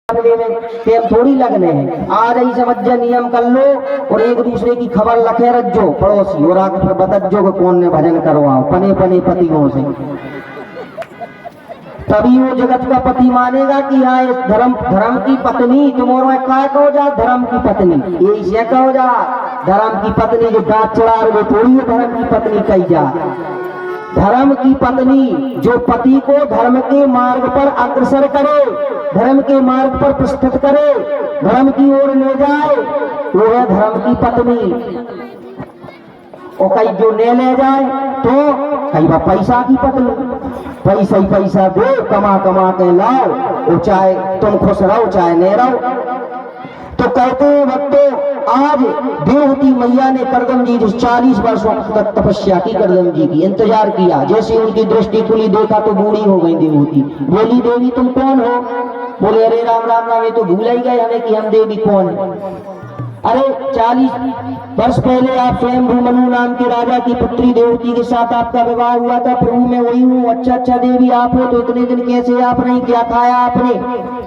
टेम थोड़ी लगने हैं। आज ही समझ जा नियम कर लो और एक दूसरे की खबर लखे रखो पड़ोसी और आकर बतजो को कौन ने भजन करवाओ पने पने पतियों से, तभी वो जगत का पति मानेगा कि हाँ इस धर्म की पत्नी तुम्हारा क्या कहो जा, धर्म की पत्नी ये इसे कहो जा। धर्म की पत्नी जो दांत चढ़ा वो थोड़ी धर्म की पत्नी कही जा। धर्म की पत्नी जो पति को धर्म के मार्ग पर अग्रसर करे, धर्म के मार्ग पर प्रस्तुत करे, धर्म की ओर ले जाए, वो है धर्म की पत्नी। और कई जो ले जाए तो कई बार पैसा की पत्नी, पैसा ही पैसा दे कमा कमा के लाओ, वो चाहे तुम खुश रहो चाहे नहीं रहो। तो कहते हैं भक्तों आज देवहूति मैया ने करदम जी 40 वर्षों तक तपस्या की, करदम जी की इंतजार किया। जैसे उनकी दृष्टि खुली देखा तो बूढ़ी हो गई देवहूति। बोली देवी तुम कौन हो? बोले अरे राम राम राम, ये तो भूल ही गए हमें कि हम देवी कौन है। अरे 40 वर्ष पहले आप स्वयं मनु नाम के राजा की पुत्री देवहूति के साथ आपका विवाह हुआ था। प्रभु मैं वही हूँ। अच्छा देवी आप हो तो इतने दिन कैसे आप नहीं, क्या खाया आपने?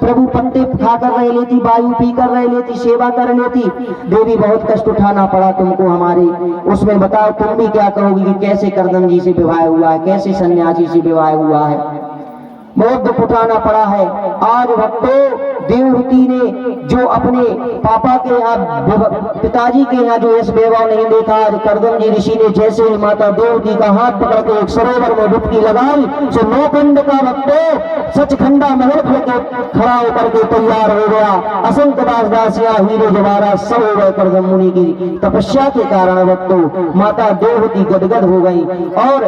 प्रभु पत्ते खा कर रह लेती, वायु पी कर रह लेती, सेवा कर लेती। देवी बहुत कष्ट उठाना पड़ा तुमको हमारे, उसमें बताओ तुम भी क्या कहोगी कि कैसे करदम जी से विवाह हुआ है, कैसे सन्यासी से विवाह हुआ है। बहुत दुख उठाना पड़ा है। आज भक्तों देवहूति ने जो अपने पापा के यहाँ पिताजी के यहाँ जो इस वैभव नहीं देखा, आज करदम जी ऋषि ने जैसे ही माता देवहूति का हाथ पकड़ के एक सरोवर में डुबकी लगाई, सो नौखंड का भक्तों सचखंडा महल खड़ा होकर के तैयार हो गया। असंख्य दास दासियां हीरे जवाहरात सब हो गए। करदम मुनि की तपस्या के कारण भक्तों माता देवहूति गदगद हो गई और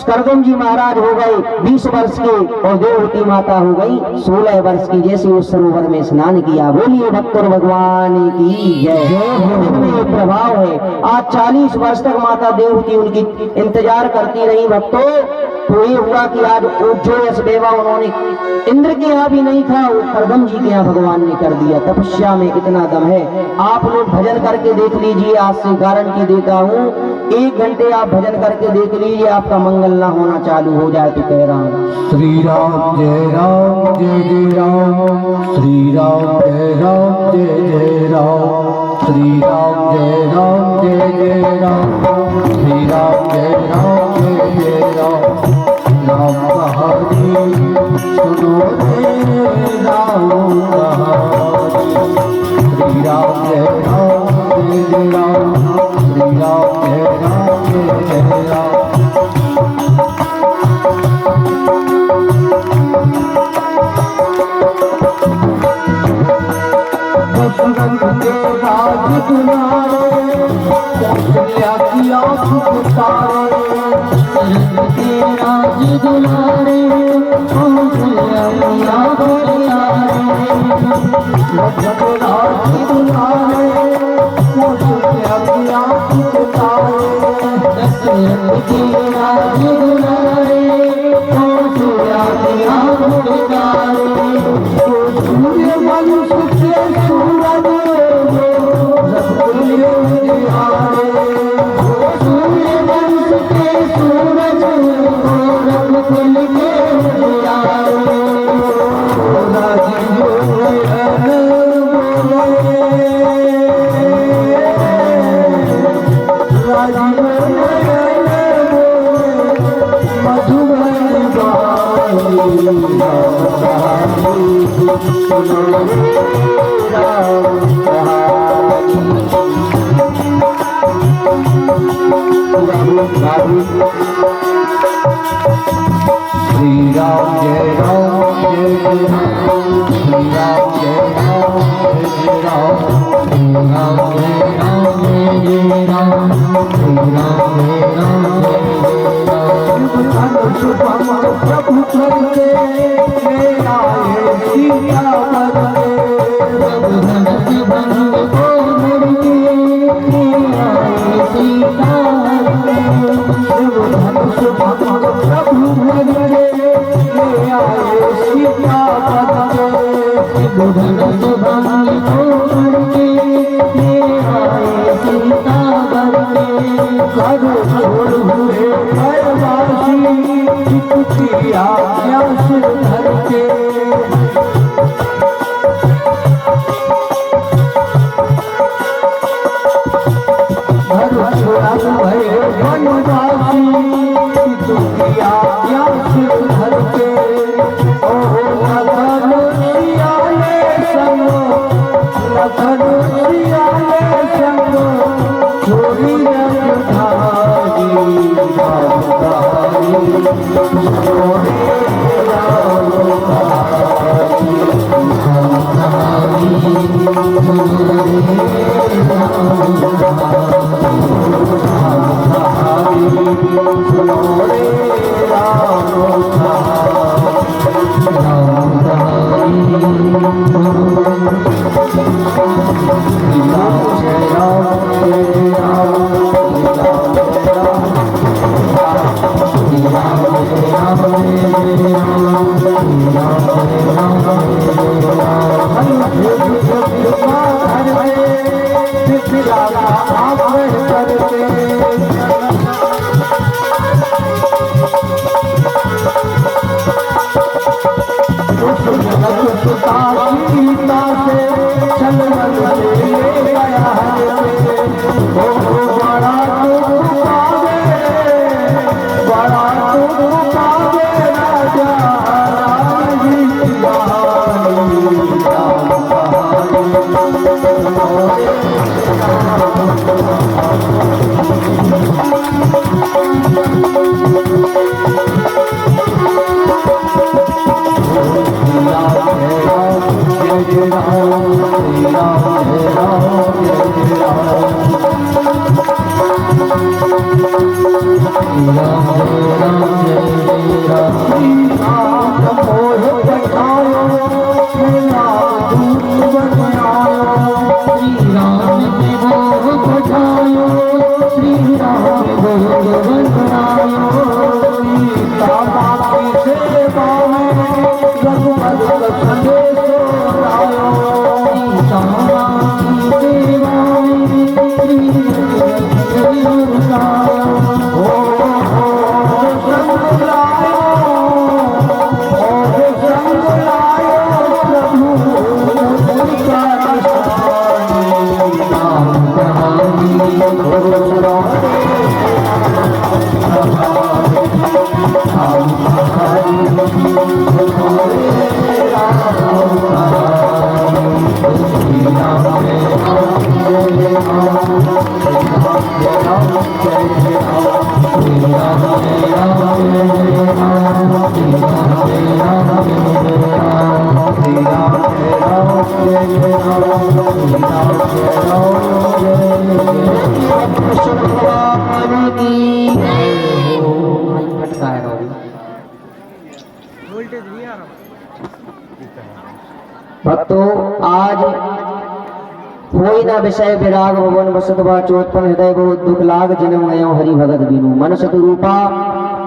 करदम जी महाराज हो गए 20 वर्ष के और देवहूति माता हो गई 16 वर्ष की। जैसे उस सरोवर में स्नान किया। बोलिए भक्तों भगवान की जय। प्रभाव है आज 40 वर्ष तक माता देवहूति उनकी इंतजार करती रही भक्तों। तो ये हुआ कि आज जो इस वैभव उन्होंने इंद्र के यहाँ भी नहीं था, वो करदम जी के यहाँ भगवान ने कर दिया। तपस्या में इतना दम है। आप लोग भजन करके देख लीजिए, आज से गारंटी देता हूँ 1 घंटे आप भजन करके देख लीजिए, आपका मंगल ना होना चालू हो जाए। तो कह रहा हूँ श्री राम जय राम जय राम, श्री राम जय राम जय राम, श्री राम जय राम जय राम, श्री राम जय राम जय राम। राम कहानी सुनो रे राम कहानी, श्री राम जय राम जय राम, श्री राम जय राम जय राम। दशरथ के राज दुलारे, कौशल्या की आँख उतारे, दशरथ के राज दुलारे, कौशल्या की आँख उतारे, दशरथ के राज दुलारे, कौशल्या की आँख उतारे, दशरथ के राज दुलारे, कौशल्या की आँख उतारे। सूर्य मनुष्य के सूरज रघुकुल उजियारे, सूर्य वंश के सूरज रघुकुल के उजियारे। राजीव नयन बोले, राजीव नयन बोले, मधुबन बाई सुनो राम कहानी। श्री राम जय राम जय राम, श्री राम जय राम जय राम, श्री राम जय राम जय राम, श्री राम जय राम जय राम। प्रभु करके आए सीता करके, प्रभु धनक भंग को मुड़के आए सीता करके, प्रभु धनुष भंग प्रभु करके आए सीता करके, प्रभु धनुष भंग को मुड़के आए सीता करके। करो छोड़ हुए परवासी, आज्ञा सिर धर के सुनो रे राम भक्तों, आज होई ना विषय विराग भवन वसतवा चोत्पन्न हृदय बहुत दुख लाग जन्म गयो हरि भगत बिनु। मन सतरूपा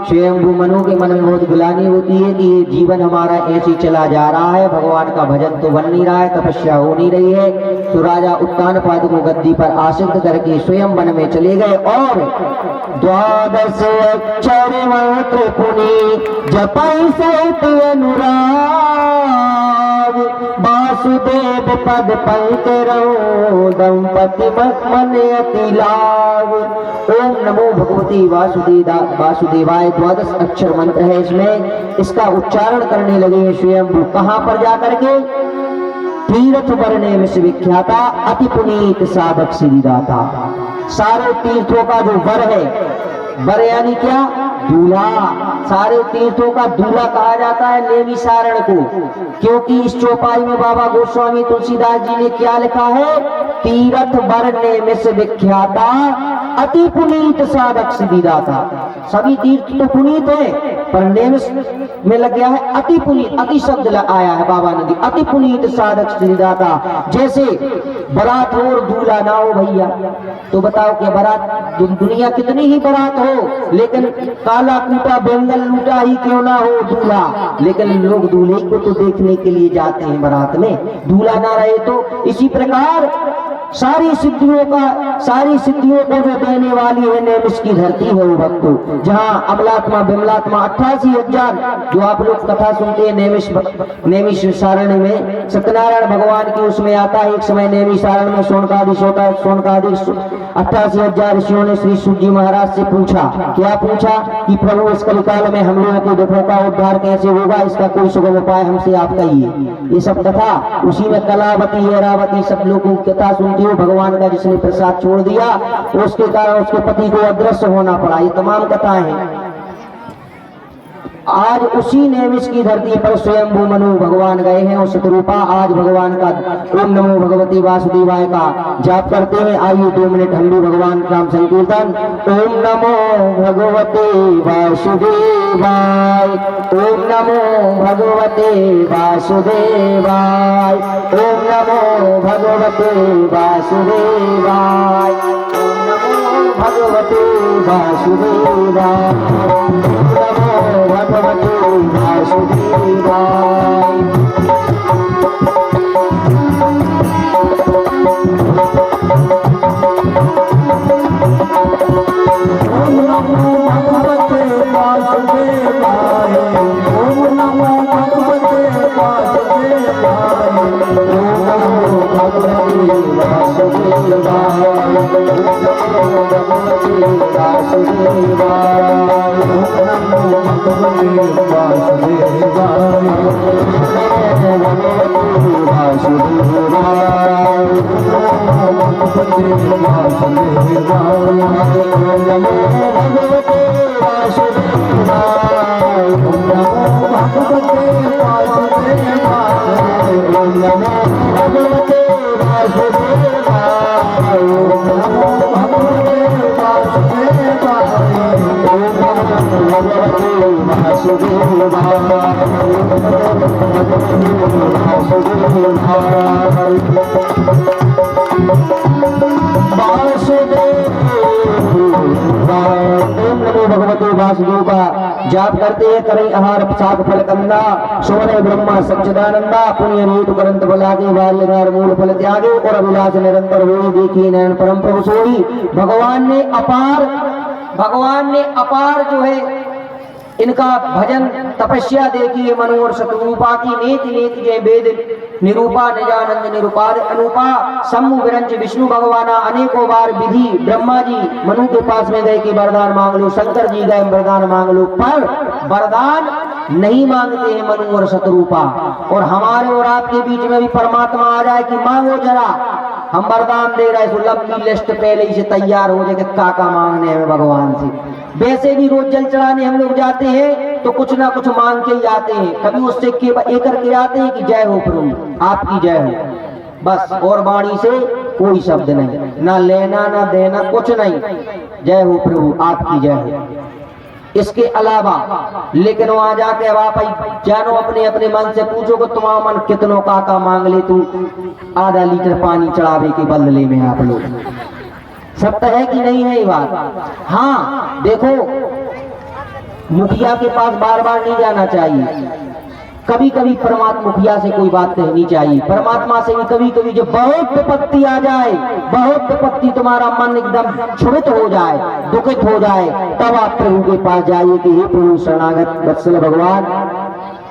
स्वयंभू मनु के मन में बहुत गिलानी होती है कि ये जीवन हमारा ऐसे चला जा रहा है, भगवान का भजन तो बन नहीं रहा है, तपस्या हो नहीं रही है। तो राजा उत्तानपाद को गद्दी पर आसीन करके स्वयं वन में चले गए और 12 अक्षर मंत्र पुनि जपई सहित अनुराग वासुदेव पद पंकरो दंपति मन अति लाभ। ओम नमो भगवती वासुदेवाय 12 अक्षर मंत्र है इसमें, इसका उच्चारण करने लगे हैं स्वयं। कहां पर जाकर के? तीर्थ वरने में विख्याता अति पुनीत साधक श्रीदाता। सारे तीर्थों का जो वर है, वर यानी क्या? दूल्हा। सारे तीर्थों का दूल्हा कहा जाता है नेमी सारण को, क्योंकि इस चौपाई में बाबा गोस्वामी तुलसीदास जी ने क्या लिखा है? तीर्थ वरने में विख्याता अति पुनीत साधक सिद्धिदाता। सभी तीर्थ तो पुनीत है, पर नेमिस में लग गया है अति पुनीत, अति शब्द आया है बाबा नदी, अति पुनीत साधक सिद्धिदाता। जैसे बारात हो और दूल्हा ना हो भैया, तो बताओ कि बारात दुनिया कितनी ही बारात हो, लेकिन काला कूटा बेंगल लूटा ही क्यों ना हो दूल्हा, लेकिन लोग दूल्हे को तो देखने के लिए जाते हैं बारात में, दूल्हा ना रहे तो। इसी प्रकार सारी सिद्धियों को जो देने वाली है नेमिष की धरती है वो भक्तों, जहाँ अमलात्मा बिमलात्मा 88,000 जो आप लोग कथा सुनते हैं नेमिष सारण में सत्यनारायण भगवान की उसमें आता है। एक समय नेमिष सारण में सोनकादि 88,000 ऋषियों ने श्री सूत जी महाराज से पूछा। क्या पूछा? कि प्रभु इस कलिकाल में हम लोगों के दुखों का उद्धार कैसे होगा, इसका कोई सुगम उपाय हमसे आप कहिए। ये सब कथा उसी में कलावती एरावती सब लोगों की कथा सुनती हो। भगवान का जिसने प्रसाद छोड़ दिया उसके कारण उसके पति को अदृश्य होना पड़ा। ये तमाम कथाएं हैं। आज उसी नेमिष की धरती पर स्वयंभू मनु भगवान गए हैं और शतरूपा आज भगवान का ओम नमो भगवती वासुदेवाय का जाप करते हैं। आइए 2 मिनट हम भी भगवान का नाम संकीर्तन। ओम नमो भगवते वासुदेवाय, ओम नमो भगवते वासुदेवाय, ओम नमो भगवते वासुदेवाय, ओम नमो भगवते वासुदेवाय, नमो भगवते वासुदेवाय। ओम नमो भगवते वासुदेवाय, ओम नमो भगवते वासुदेवाय, ओम नमो भगवते वासुदेवाय, ओम नमो भगवते वासुदेवाय, ओम नमो भगवते वासुदेवाय, वासुदेवाय, भगवते वासुदेवाय, नमो भगवते वासुदेवाय, नमो भगवते वासुदेवाय, नमो भगवते वासुदेवाय, नमो भगवते वासुदेवाय, नमो भगवते भगवते वासुदेव का जाप करते हैं। करें आहार साग फल कंदा सोने ब्रह्मा सच्चिदानंदा पुण्य नीत करंत बलागे बाल्यकार मूल फल त्यागे और अभिलाष निरंतर होई देखी नयन परम प्रभु सोई। भगवान ने अपार जो है इनका भजन तपस्या देखिए मनु और शतरूपा की नेति नेति जय वेद निरूपा निजानंद निरूपाद अनुपा सम्मु विरंच विष्णु भगवाना अनेकों बार विधि ब्रह्मा जी मनु के पास में गए कि वरदान मांग लो, शंकर जी गए वरदान मांग लो, पर वरदान नहीं मांगते हैं मनु और शतरूपा। और हमारे और आपके बीच में भी परमात्मा आ जाए कि मांगो जरा, हम वरदान दे रहे हैं, लंबी लिस्ट पहले ही से तैयार हो जाए कि काका मांगने हमें भगवान से। वैसे भी रोज जल चढ़ाने हम लोग जाते हैं तो कुछ ना कुछ मांग के ही आते हैं, कभी उससे एक करके आते हैं कि जय हो प्रभु आपकी जय हो, बस। और वाणी से कोई शब्द नहीं, ना लेना ना देना कुछ नहीं, जय हो प्रभु आपकी जय हो, इसके अलावा। लेकिन वहां जाके अब आप जानो अपने अपने मन से पूछो कि तुम्हारा मन कितनों काका मांग ले तू आधा लीटर पानी चढ़ावे के बदले में आप लोग, सत्य है कि नहीं है ये बात? हाँ देखो, मुखिया के पास बार बार नहीं जाना चाहिए, कभी कभी परमात्मा मुखिया से कोई बात कहनी चाहिए। परमात्मा से भी कभी कभी जब बहुत विपत्ति आ जाए, बहुत विपत्ति तुम्हारा मन एकदम क्षुभित हो जाए, दुखित हो जाए, तब आप प्रभु के पास जाइए कि हे प्रभु शरणागत वत्सल भगवान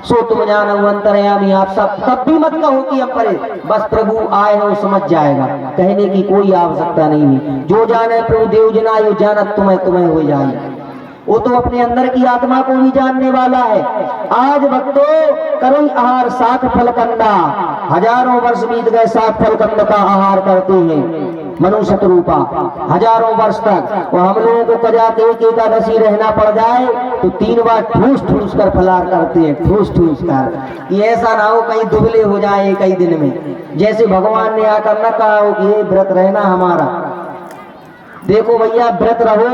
सो तुम जान अंतरयामी आप सब। तब भी मत कहो कि हम परे, बस प्रभु आए हो समझ जाएगा, कहने की कोई आवश्यकता नहीं है। जो जाने प्रभु देव जनायो जानत तुम्हें तुम्हें हो जाए, वो तो अपने अंदर की आत्मा को भी जानने वाला है। आज भक्तों करो आहार सात फल कंदा, हजारों वर्ष बीत गए सात फल कंद का आहार करते हैं मनु शतरूपा, हजारों वर्ष तक। और हम लोगों को कजा के एक एकादशी रहना पड़ जाए तो 3 बार ठूस ठूस कर फलार करते हैं, ठूस ठूस कर। ये ऐसा ना हो कहीं दुबले हो जाए कई दिन में, जैसे भगवान ने आकर न कहा हो कि ये व्रत रहना हमारा। देखो भैया व्रत रहो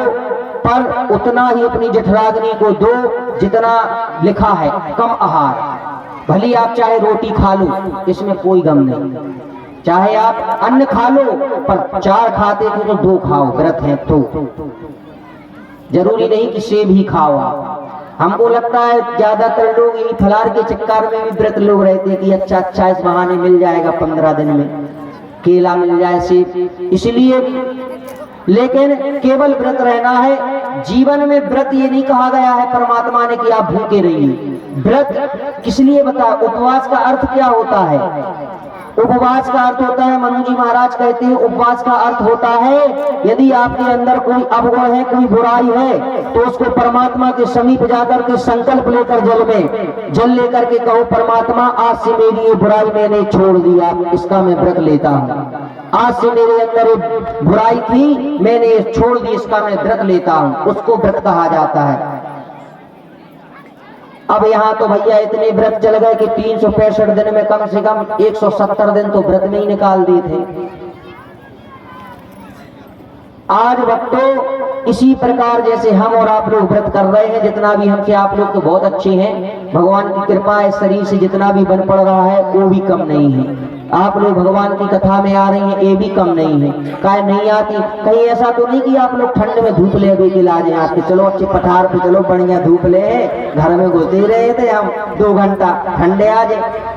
पर उतना ही अपनी जठराग्नि को दो जितना लिखा है, कम आहार। भली आप चाहे रोटी खा लो, इसमें कोई गम नहीं, चाहे आप अन्न खा लो, पर 4 खाते थे तो 2 खाओ, व्रत है तो। जरूरी नहीं कि सेब ही खाओ आप। हमको लगता है ज्यादातर लोग यही फलार के चक्कर में भी व्रत लोग रहते हैं कि अच्छा इस बहाने मिल जाएगा 15 दिन में, केला मिल जाए, सेब, इसलिए। लेकिन केवल व्रत रहना है जीवन में। व्रत ये नहीं कहा गया है परमात्मा ने कि आप भूखे रहिए। व्रत किस लिए बताया? उपवास का अर्थ क्या होता है? उपवास का अर्थ होता है, मनु जी महाराज कहते हैं उपवास का अर्थ होता है यदि आपके अंदर कोई अवगुण है, कोई बुराई है, तो उसको परमात्मा के समीप जाकर के संकल्प लेकर जल लेकर के कहो परमात्मा आज से मेरी ये बुराई मैंने छोड़ दिया, इसका मैं व्रत लेता हूँ। आज से मेरे अंदर एक बुराई थी, मैंने ये छोड़ दी, इसका मैं व्रत लेता हूँ, उसको व्रत कहा जाता है। अब यहाँ तो भैया इतने व्रत चल गए कि 365 दिन में कम से कम 170 दिन तो व्रत में ही निकाल दिए थे। आज भक्तों इसी प्रकार जैसे हम और आप लोग व्रत कर रहे हैं, जितना भी हमसे आप लोग तो बहुत अच्छे हैं, भगवान की कृपा है, शरीर से जितना भी बन पड़ रहा है वो भी कम नहीं है। आप लोग भगवान की कथा में आ रहे हैं, ये भी कम नहीं है। काहे नहीं आती? कहीं ऐसा तो नहीं कि आप लोग ठंड में धूप ले के लाज यहाँ के चलो अच्छे पठार पे चलो बढ़िया धूप ले, घर में घुलते रहे थे हम 2 घंटा ठंडे आ जाए।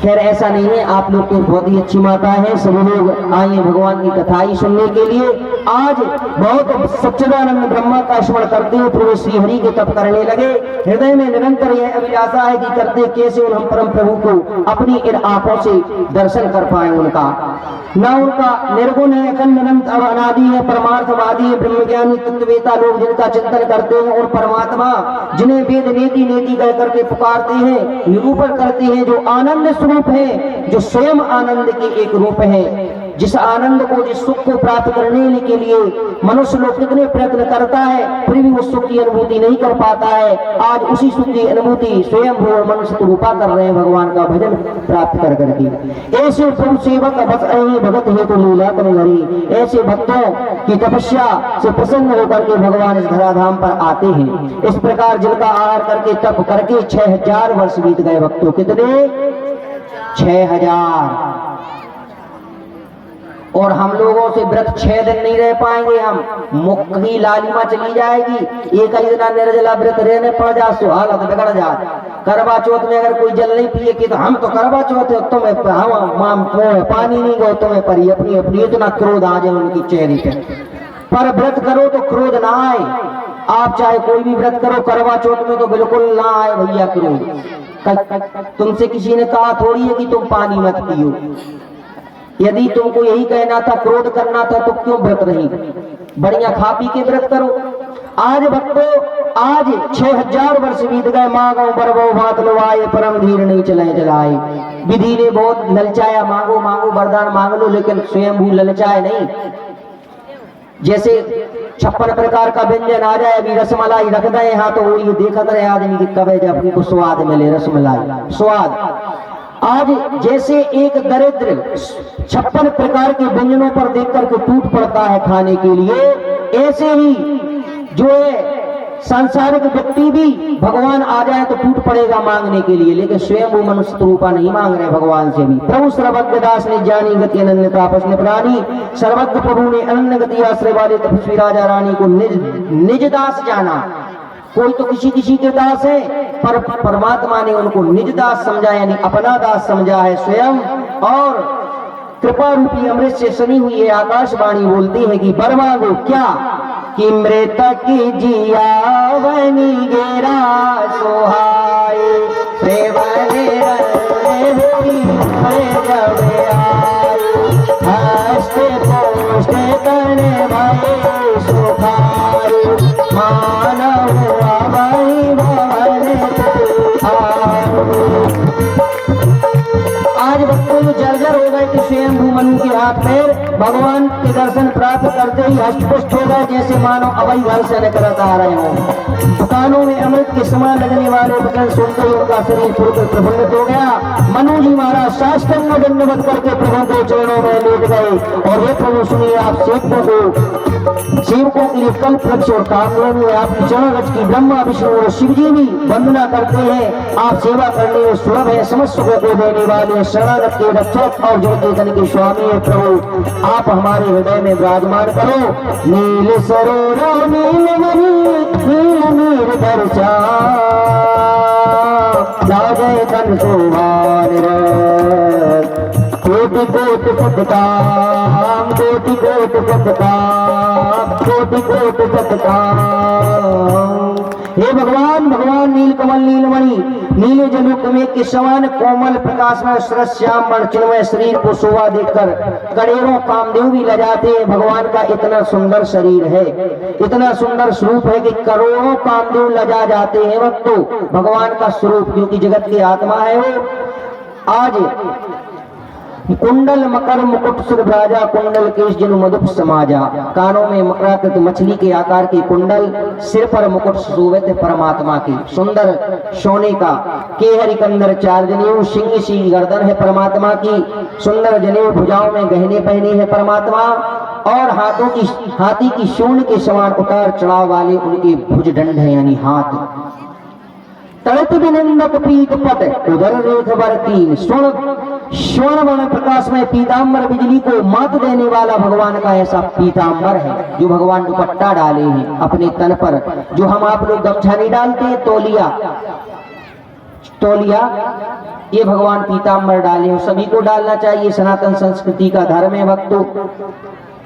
खैर ऐसा नहीं है, आप लोग तो बहुत ही अच्छी माता है, सब लोग आए भगवान की कथा ही सुनने के लिए। आज बहुत सच्चिदानंद ब्रह्मा का स्मरण करते हुए प्रभु श्री हरि के तप करने लगे। हृदय में निरंतर यह अभिलाषा है कि करते कैसे हम परम प्रभु को अपनी इन आंखों से दर्शन कर पाए। उनका न उनका निर्गुण है, अखंड अनंत अनादि है, परमार्थवादी है, ब्रह्मज्ञानी तत्ववेता लोग जिनका चिंतन करते हैं और परमात्मा जिन्हें वेद नेति नेति कह करके पुकारते हैं, निरूपण करते हैं, जो आनंद स्वरूप है, जो स्वयं आनंद के एक रूप है, जिस आनंद को, जिस सुख को प्राप्त करने के लिए मनुष्य लोग कितने प्रयत्न करता है फिर भी उस सुख की अनुभूति नहीं कर पाता है। आज उसी सुख की अनुभूति स्वयं भगवान मनुष्य तो रूपा कर रहे हैं भगवान का भजन प्राप्त कर करके। ऐसे प्रभु सेवक बस रहे भगत है तो लीला करे हरि। ऐसे भक्तों की तपस्या से प्रसन्न होकर के भगवान इस धराधाम पर आते हैं। इस प्रकार जिनका आहार करके तप करके 6000 वर्ष बीत गए। भक्तों कितने? 6000। और हम लोगों से व्रत 6 दिन नहीं रह पाएंगे, हम मुख की लालिमा चली जाएगी। एक ही दिन निर्जला व्रत रहने पड़ जा सो हालत बिगड़ जा। करवा चौथ में अगर कोई जल नहीं पिए कि तो हम तो करवा चौथ तुम्हें पानी नहीं गो तुम्हें परी अपनी अपनी इतना क्रोध आ जाए उनकी चेहरे पे। पर व्रत करो तो क्रोध ना आए। आप चाहे कोई भी व्रत करो, करवा चौथ में तो बिल्कुल ना आए भैया क्रोध। तुमसे किसी ने कहा थोड़ी है कि तुम पानी मत पियो। यदि तुमको यही कहना था, क्रोध करना था, तो क्यों व्रत रही? बढ़िया खा पी के व्रत करो। आज भक्तों आज 6000 वर्ष बीत गए। मांगो बरबो भात लवाए, परम धीर नहीं चलाए जलाए। विधि ने बहुत ललचाया, मांगो मांगो वरदान मांग लो, लेकिन स्वयं भू ललचाए नहीं। जैसे 56 प्रकार का व्यंजन आ जाए, अभी रसमलाई रख दे यहाँ तो वो ये देखत रहे आदमी की कब जब अपनी को स्वाद मिले, रसमलाई स्वाद। आज जैसे एक दरिद्र 56 प्रकार के व्यंजनों पर देख करके टूट पड़ता है खाने के लिए, ऐसे ही जो है सांसारिक व्यक्ति भी भगवान आ जाए तो टूट पड़ेगा मांगने के लिए, लेकिन स्वयं वो मनुष्य रूपा नहीं मांग रहे भगवान से भी। प्रभु सर्वज्ञ दास ने जानी गति अनन्य तापस ने प्राणी। सर्वज्ञ प्रभु ने अनन्य गति आश्रय वाले तपस्वी राजा रानी को निज दास जाना। कोई तो किसी के दास है, पर परमात्मा ने उनको निज दास समझा, यानी अपना दास समझा है स्वयं। और कृपा रूपी अमृत से सनी हुई है आकाशवाणी बोलती है कि वर मांगो क्या कि मृतक जिया बनी गेरा सोहाय सेवन हस्ते पोष्टे तने भाई सुखाय मानव आज भक्तों जो जर्जर हो गए कि स्वयं भूमनु के हाथ पैर भगवान के दर्शन प्राप्त करते ही हष्टपुष्ट हो गए, जैसे मानो अवै घर से निकलत आ रहे हों। दुकानों में अमृत के समान लगने वाले वचन सुनते ही उनका शरीर फूलकर प्रफुल्लित हो गया। मनु जी महाराज साष्टांग दंडवत करके प्रभु के चरणों में लेट गए और हे प्रभु सुनिए, आप सेवकों के लिए कल्प वृक्ष और कामधेनु है, आपकी चरण रज की ब्रह्मा विष्णु और शिव जी भी वंदना करते हैं। आप सेवा करने में सुलभ है, समस्त सुखों को देने वाले शरणागत के रक्षक और जगत के के स्वामी है। प्रभु आप हमारे हृदय में विराजमान करो। नील सरोवर नील नील नीर दर्शा जय तन शोभान कोटि कोटि सतकाम कोटि कोटि सतकाम कोटि कोटि सतकाम। हे भगवान भगवान नीलकमल नीलमणि नीले जलोक में के समान कोमल प्रकाश में श्याम वर्ण चिन्मय शरीर को शोभा देखकर करोड़ों कामदेव भी लजाते हैं। भगवान का इतना सुंदर शरीर है, इतना सुंदर स्वरूप है कि करोड़ों कामदेव लजा जाते हैं। वक्त तो भगवान का स्वरूप क्योंकि जगत की आत्मा है वो। आज कुंडल मकर मुकुट सिर राजा, कुंडल केश जिनु मधुप समाजा। कानों में मकराकृत मछली के आकार के कुंडल, सिर पर मुकुट शोभित परमात्मा की। सुंदर सोने का केहरी कंदर चार जनेऊ, सिंह सी गर्दन है परमात्मा की। सुंदर जनेऊ भुजाओं में गहने पहने है परमात्मा, और हाथी की सूंड के समान उतार चढ़ाव वाले उनके भुज दंड है यानी हाथ। तड़ित विनिंदक पीत पट, उदर रेख बर तीन। स्वर्ण वर्ण प्रकाश में पीताम्बर, बिजली को मात देने वाला भगवान का ऐसा पीताम्बर है जो भगवान दुपट्टा डाले हैं अपने तन पर। जो हम आप लोग गमछा नहीं डालते, तौलिया ये भगवान पीताम्बर डाले हैं। सभी को डालना चाहिए, सनातन संस्कृति का धर्म है भक्तों।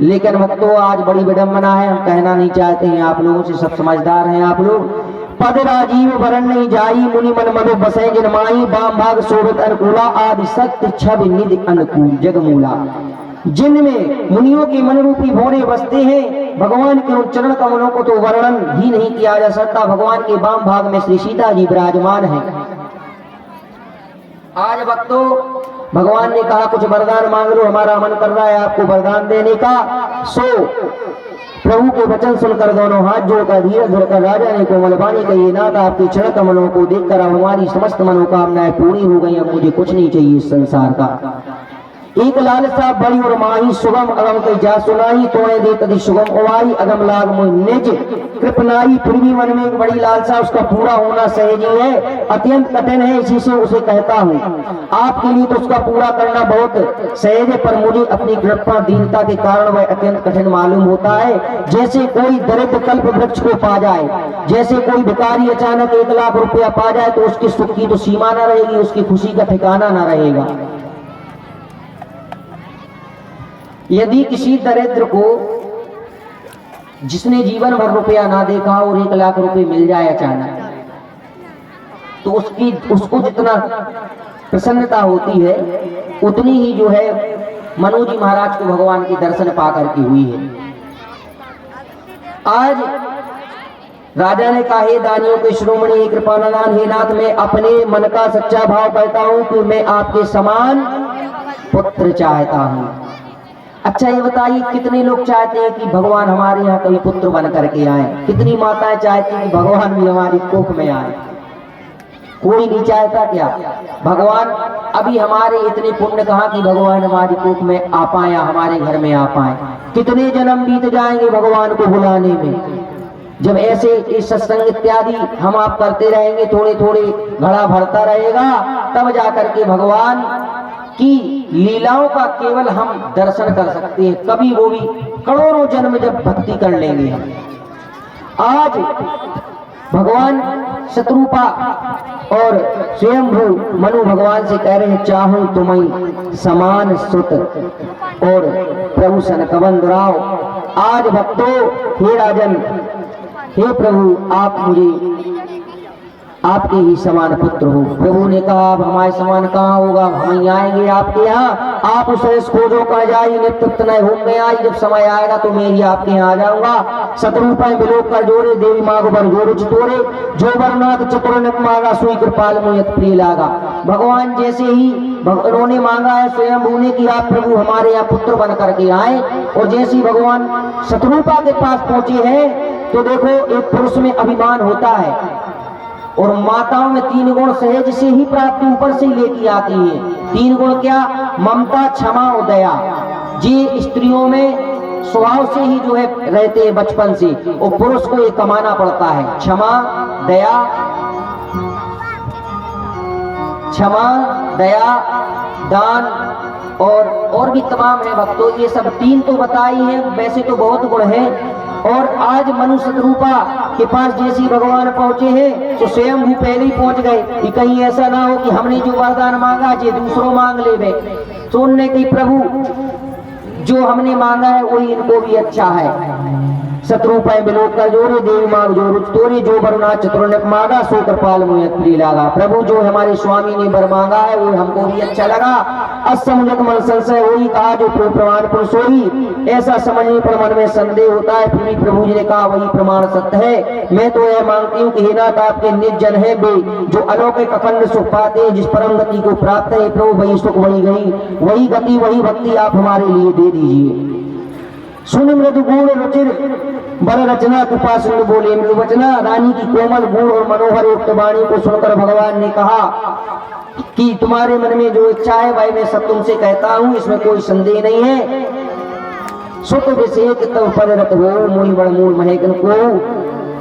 लेकिन भक्तों आज बड़ी विडंबना है, हम कहना नहीं चाहते हैं आप लोगों से, सब समझदार हैं आप लोग। पद राजीव वरण नहीं जाई, मुनि मन मधु बसे जिन माई। बाम भाग शोभित अनुकूला, आदि सत्य छवि निधि अनुकूल जगमूला। जिनमें मुनियों के मन रूपी भौरे बसते हैं, भगवान के उन चरण कमलों को तो वर्णन ही नहीं किया जा सकता। भगवान के बाम भाग में श्री सीता जी विराजमान है। आज भक्तों भगवान ने कहा कुछ वरदान मांग लो, हमारा मन कर रहा है आपको वरदान देने का। सो प्रभु के वचन सुनकर दोनों हाथ जोड़कर धीरज धरकर राजा ने कोमल वाणी कही, नाथ आपके चरण कमलों को देखकर अब हमारी समस्त मनोकामनाएं पूरी हो गई, अब मुझे कुछ नहीं चाहिए इस संसार का। एक लालसा बड़ी और माही, सुगम अगम कई जा सुनाई। तोड़े दे तदि सुगम उवाई, अगम लाग मुझ निज कृपनाई। फिर भी मन में एक बड़ी लालसा, उसका पूरा होना सहज ही है, अत्यंत कठिन है, इसी से उसे कहता हूँ। आपके लिए तो उसका पूरा करना बहुत सहज है, पर मुझे अपनी कृपा दीनता के कारण वह अत्यंत कठिन मालूम होता है। जैसे कोई दरिद्र कल्प वृक्ष को पा जाए, जैसे कोई भिखारी अचानक 1 लाख रुपया पा जाए तो उसके सुख की तो सीमा न रहेगी, उसकी खुशी का ठिकाना न रहेगा। यदि किसी दरिद्र को जिसने जीवन भर रुपया ना देखा और 1 लाख रुपए मिल जाए अचानक, तो उसको जितना प्रसन्नता होती है उतनी ही जो है मनु जी महाराज को भगवान के दर्शन पाकर के हुई है। आज राजा ने कहा, हे दानियों के श्रोमणी, हे कृपानादान, हे नाथ, मैं अपने मन का सच्चा भाव कहता हूं कि मैं आपके समान पुत्र चाहता हूं। अच्छा ये बताइए कितने लोग चाहते हैं कि भगवान हमारे यहाँ कभी पुत्र बन करके आए? कितनी माताएं चाहती हैं कि भगवान भी हमारी कोख में आए? कोई नहीं चाहता क्या? भगवान अभी हमारे इतने पुण्य कहाँ कि भगवान हमारी कोख में आ पाए, हमारे घर में आ पाए। कितने जन्म बीत जाएंगे भगवान को बुलाने में। जब ऐसे सत्संग इत्यादि हम आप करते रहेंगे, थोड़े थोड़े घड़ा भरता रहेगा, तब जाकर के भगवान की लीलाओं का केवल हम दर्शन कर सकते हैं। कभी वो भी करोड़ों जन्म जब भक्ति कर लेंगे हम। आज भगवान शत्रुपा और स्वयंभू मनु भगवान से कह रहे हैं, चाहूं तुम्हें समान सुत और प्रभु सन कवन दुराव। आज भक्तों, हे राजन, हे प्रभु, आप मुझे आपके ही समान पुत्र हो। प्रभु ने कहा, अब हमारे समान कहाँ होगा, हम ही आएंगे आपके यहाँ। आप उस खोजो कर जाई, नित्य नए होम में आई। जब समय आएगा तो मैं ही आपके यहाँ आ जाऊंगा। शत्रुपाय विलोक कर जोड़े, देवी माँ को बर जोड़े चितोरे। जो बरनाथ चतुर मांगा, सुई कृपाल मोहित प्रिय लागा। भगवान जैसे ही उन्होंने मांगा है स्वयं ने कि आप प्रभु हमारे यहाँ पुत्र बन करके आए, और जैसे ही भगवान शत्रुपा के पास पहुंचे हैं तो देखो एक पुरुष में अभिमान होता है, और माताओं में 3 गुण सहज से ही प्राप्त ऊपर से ही लेती आती है। 3 गुण क्या? ममता, क्षमा और दया। ये स्त्रियों में स्वभाव से ही जो है रहते हैं बचपन से, और पुरुष को ये कमाना पड़ता है। क्षमा, दया, दान और भी तमाम है भक्तों। ये सब 3 तो बताई है, वैसे तो बहुत गुण है। और आज मनु शत्रुपा के पास जैसे भगवान पहुंचे हैं तो स्वयं भू पहले ही पहुंच गए कि कहीं ऐसा ना हो कि हमने जो वरदान मांगा जे दूसरों मांग ले। तो उन्होंने कही, प्रभु जो हमने मांगा है वही इनको भी अच्छा है। शत्रुपाय विलोक कर जोड़े, देवी मांग जोड़ तोरे। जो बरना चतुर मांगा, सो कृपाल मोहित प्रिय लागा। प्रभु जो हमारे स्वामी ने वर मांगा है वो हमको भी अच्छा लगा। असमझत मन संशय होई, कहा जो प्रमाण पुरुष होई। ऐसा समझने पर मन में संदेह होता है, फिर भी प्रभु जी ने कहा वही प्रमाण सत्य है। मैं तो यह मांगती हूँ कि हे नाथ आपके निज जन है वे जो अलौकिक अखंड सुख पाते हैं, जिस परम गति को प्राप्त है प्रभु वही सुख वही गई वही गति वही भक्ति आप हमारे लिए दे दीजिए। सुन मृदु गुण रुचिर बर रचना कृपा सुन बोले मृदु वचना। रानी की कोमल गुण और मनोहर युक्त वाणी को सुनकर भगवान ने कहा कि तुम्हारे मन में जो इच्छा है भाई मैं सब तुमसे कहता हूँ, इसमें कोई संदेह नहीं है। सुत विषेक तब पररत हो मोहि बड़ मूल महकन को।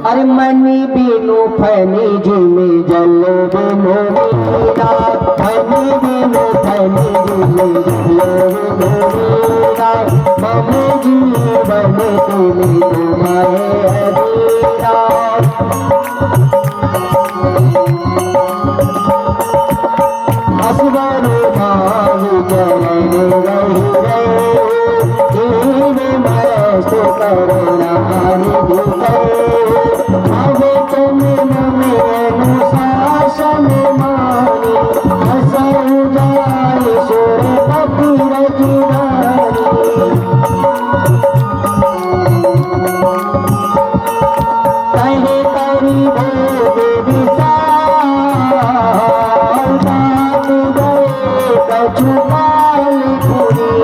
अरे मनी बीनो फैनी जी में जल बिनो मीरा, फैनी बीनो फैनी जी में जल बिनो मीरा, मम जीवन तुम्हें तुम्हारे अधीरा। असवर भाव चरण रही गए, दीन मस्त करुणा हरि गए। अब तुम अनुशासन मानी, हसऊ जाए सुर पति रजनानी। कहे करी भोग विशाल, बात गए कछु काल पूरी।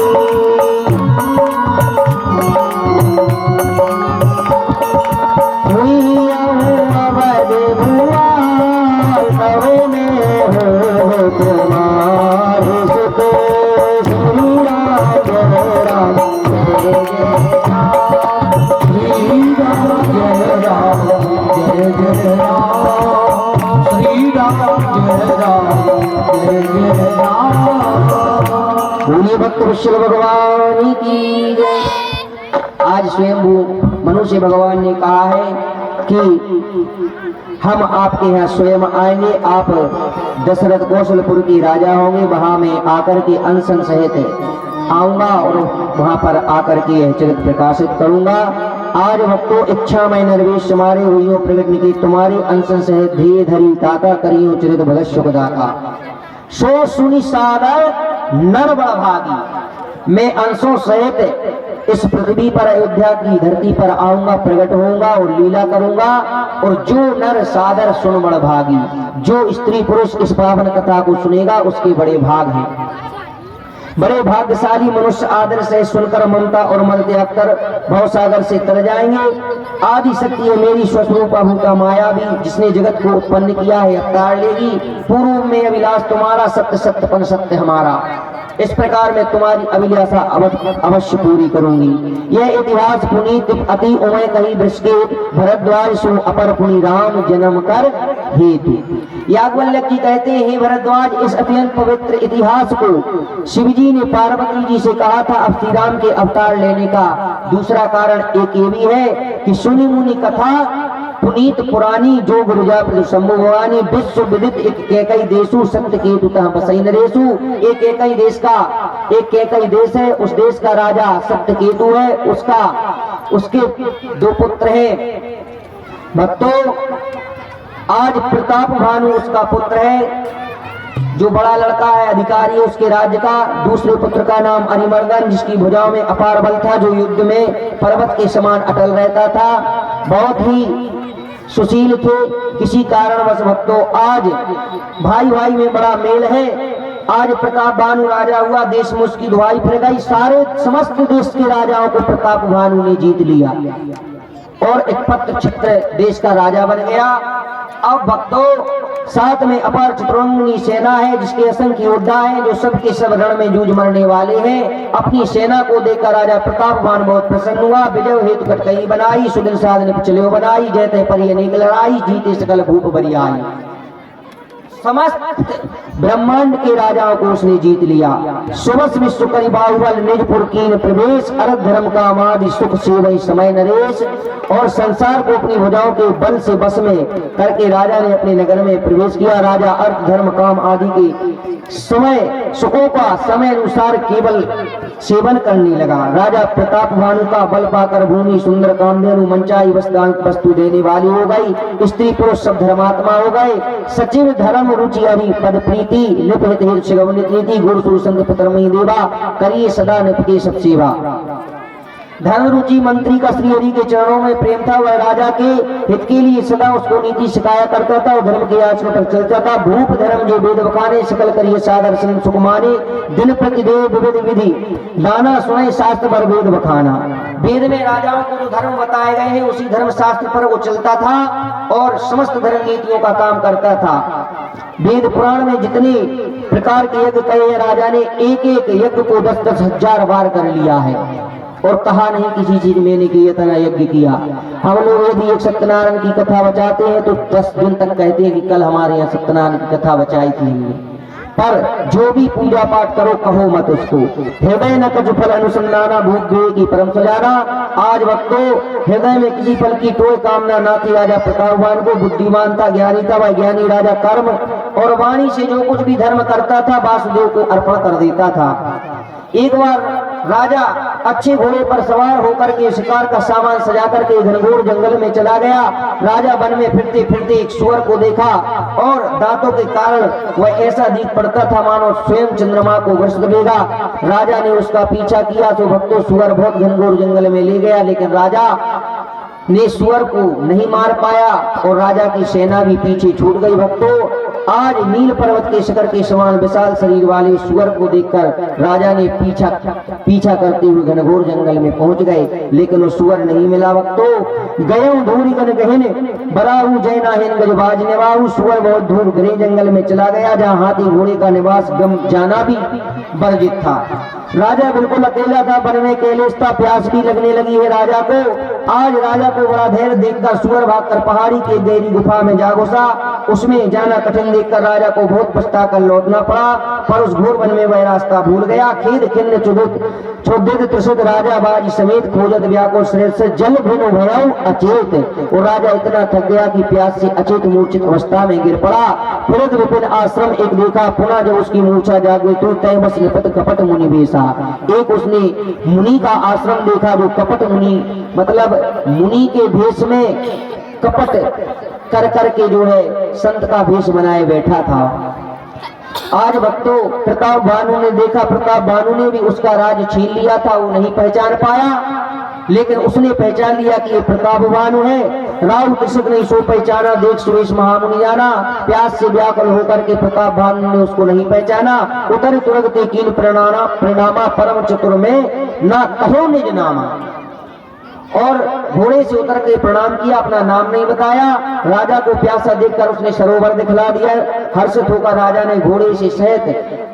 बोलिए भक्त वत्सल भगवान की जय। आज स्वयंभू मनुष्य भगवान ने कहा है कि हम आपके यहाँ स्वयं आएंगे, आप दशरथ कौशलपुर के राजा होंगे, वहां में आकर के अनशन सहित आऊंगा और वहां पर आकर के यह चरित्र प्रकाशित करूंगा। आज भक्तों इच्छा में निर्वेश तुम्हारे हुई प्रगट निकी, तुम्हारे अनशन सहित धीरे धरी ताता करियो चरित्र भगत सुखदाता। सो सुनि सादर नर बड़ भागी, मैं अंशों सहित इस पृथ्वी पर अयोध्या की धरती पर आऊंगा, प्रकट होऊंगा और लीला करूंगा। और जो नर सादर सुन बड़ भागी, जो स्त्री पुरुष इस पावन कथा को सुनेगा उसके बड़े भाग हैं। बड़े भाग्यशाली मनुष्य आदर से सुनकर ममता और मद त्याग कर भवसागर से तर जाएंगे। आदि शक्ति है मेरी स्वस्वरूपा भूता माया भी, जिसने जगत को उत्पन्न किया है अवतार लेगी। पूर्व में अभिलाष तुम्हारा, सत्य सत्य पन सत्य हमारा। इस प्रकार मैं तुम्हारी अभिलाषा अवश्य पूरी करूंगी। यह इतिहास पुनीत अति उमय कही वृषकेत, भरद्वाज सु अपर पुनि राम जन्म कर हेतु। याज्ञवल्क्य जी कहते हैं हे भरद्वाज, इस अत्यंत पवित्र इतिहास को शिवजी ने पार्वती जी से कहा था अब श्री राम के अवतार लेने का। दूसरा कारण एक ये भी है कि सुनि मुनि कथा पुनीत पुरानी जो गुरुजा संभवानी विश्व विदित एक कैकई देशु सत्य केतु तह बसई नरेशु। एक कैकई देश का एक कैकई देश है, उस देश का राजा सत्य केतु है, उसके दो पुत्र हैं। भक्तों आज प्रताप भानु उसका पुत्र है, जो बड़ा लड़का है अधिकारी है उसके राज्य का। दूसरे पुत्र का नाम अरिमर्दन, जिसकी भुजाओं में अपार बल था, जो युद्ध में पर्वत के समान अटल रहता था, बहुत ही सुशील थे। किसी कारणवश भक्तों आज भाई भाई में बड़ा मेल है। आज प्रताप भानु राजा हुआ, देश में उसकी दुहाई फिर गई। सारे समस्त देश के राजाओं को प्रताप भानु ने जीत लिया और एक पत्र छत्र देश का राजा बन गया। अब भक्तों साथ में अपार चतुरंगी सेना है, जिसके असंख्य योद्धा हैं, जो सबके सब रण में जूझ मरने वाले हैं। अपनी सेना को देखकर राजा प्रताप भानु बहुत प्रसन्न हुआ। विजय हेतु कटकई बनाई, सुदिन साधन पिछले बनाई, जयते पर अनेक लड़ाई, जीते सकल भूप बरियाई। समस्त ब्रह्मांड के राजाओं को उसने जीत लिया। सुबस विश्व करी बाहुबल निजपुर कीन प्रवेश, अरथ धर्म का आमादि सुख सेवई समय नरेश। और संसार को अपनी भुजाओं के बल से बस में करके राजा ने अपने नगर में प्रवेश किया। राजा अर्थ धर्म काम आदि के समय सुखों का समय अनुसार केवल सेवन करने लगा। राजा प्रताप भानु का बल पाकर भूमि सुंदर कामधेनु मंचाई वस्तु देने वाली हो गई। स्त्री पुरुष सब धर्मात्मा हो गए। सचिव धर्म रुचि हरि पद प्रिय नीति निप हित हित शिगवनित नीति गुरु सुसंग पुत्रमयी देवा करिए सदा निप के सब सेवा। धर्म रुचि मंत्री का श्री हरि के चरणों में प्रेम था। वह राजा के हित के लिए सदा उसको नीति सिखाया करता था और धर्म के आचरण पर चलता था। भूप धर्म जो वेद बखाने सकल करिए सादर सन सुख माने दिन प्रतिदेव विविध विधि नाना सुने शास्त्र पर वेद बखाना। वेद में राजाओं को जो धर्म बताए गए हैं उसी धर्म शास्त्र पर वो चलता था और समस्त धर्म नीतियों का काम करता था। वेद पुराण में जितने प्रकार के यज्ञ कहे हैं राजा ने एक एक यज्ञ को 10-10 हजार बार कर लिया है और कहा नहीं किसी चीज मैंने कि इतना यज्ञ किया। हम लोग यदि एक सत्यनारायण की कथा बचाते हैं तो 10 दिन तक कहते हैं कि कल हमारे यहाँ सत्यनारायण की कथा बचाई थी। पर जो भी पूजा पाठ करो कहो मत उसको। हृदय न कछु फल अनुसंधाना भोग की परम सजाना। आज वक्तों हृदय में किसी फल की कोई कामना ना थी। राजा प्रतापवान को बुद्धिमान था, ज्ञानी था। वह ज्ञानी राजा कर्म और वाणी से जो कुछ भी धर्म करता था वासुदेव को अर्पण कर देता था। एक बार राजा अच्छे घोड़े पर सवार होकर के शिकार का सामान सजा करके घनघोर जंगल में चला गया। राजा वन में फिरते फिरते एक सुअर को देखा और दांतों के कारण वह ऐसा दिख पड़ता था मानो स्वयं चंद्रमा को ग्रस्त देगा। राजा ने उसका पीछा किया तो भक्तों सुअर बहुत घनघोर जंगल में ले गया, लेकिन राजा ने सुअर को नहीं मार पाया और राजा की सेना भी पीछे छूट गई। भक्तों आज नील पर्वत के शिखर के समान विशाल शरीर वाले सुअर को देखकर राजा ने पीछा करते हुए घनघोर जंगल में पहुंच गए, लेकिन वो सुअर नहीं मिला। भक्तों गयो धूरी गन गहने बराहू जैना हेन गजबाज निवाहू। सुअर बहुत दूर घने जंगल में चला गया जहाँ हाथी घोड़े का निवास गम जाना भी वर्जित था। राजा बिल्कुल अकेला था, वन में कैलेश था, प्यास भी लगने लगी है राजा को। आज राजा को बड़ा धैर्य देखकर सुअर भागकर पहाड़ी के गहरी गुफा में जा घुसा। उसमें जाना कठिन देखकर राजा को बहुत पछता कर लौटना पड़ा, पर उस घोर वन में वह रास्ता भूल गया। खेद खिन्न चुदित त्रिषित राजा बाजी समेत खोजत व्याकुल श्रेष्ठ से जल भिन्न भयऊ अचेत। और राजा इतना थक गया कि प्यास से अचेत मूर्छित अवस्था में गिर पड़ा। फिरत विपिन आश्रम एक देखा, पुनः जब उसकी मूर्छा जागे तो तय बस निपट कपट मुनि बेसा। एक उसने मुनि का आश्रम देखा जो कपट मुनि मतलब मुनि के भेष में कपट कर करके जो है संत का भेष बनाए बैठा था। आज भक्तों प्रताप भानु ने देखा, प्रताप भानु ने भी उसका राज छीन लिया था। वो नहीं पहचान पाया, लेकिन उसने पहचान लिया कि ये प्रताप भानु है। राहुल कृषक नहीं सो पहचाना, देख सुरेश महामुनि जाना। प्यास से व्याकुल होकर के प्रताप भानु ने उसको नहीं पहचाना। उतर तुरंत कीन प्रणामा परम चतुर में ना कहो निज नामा। और घोड़े से उतर के प्रणाम किया, अपना नाम नहीं बताया। राजा को प्यासा देखकर उसने सरोवर दिखला दिया। हर्षित होकर राजा ने घोड़े से सहित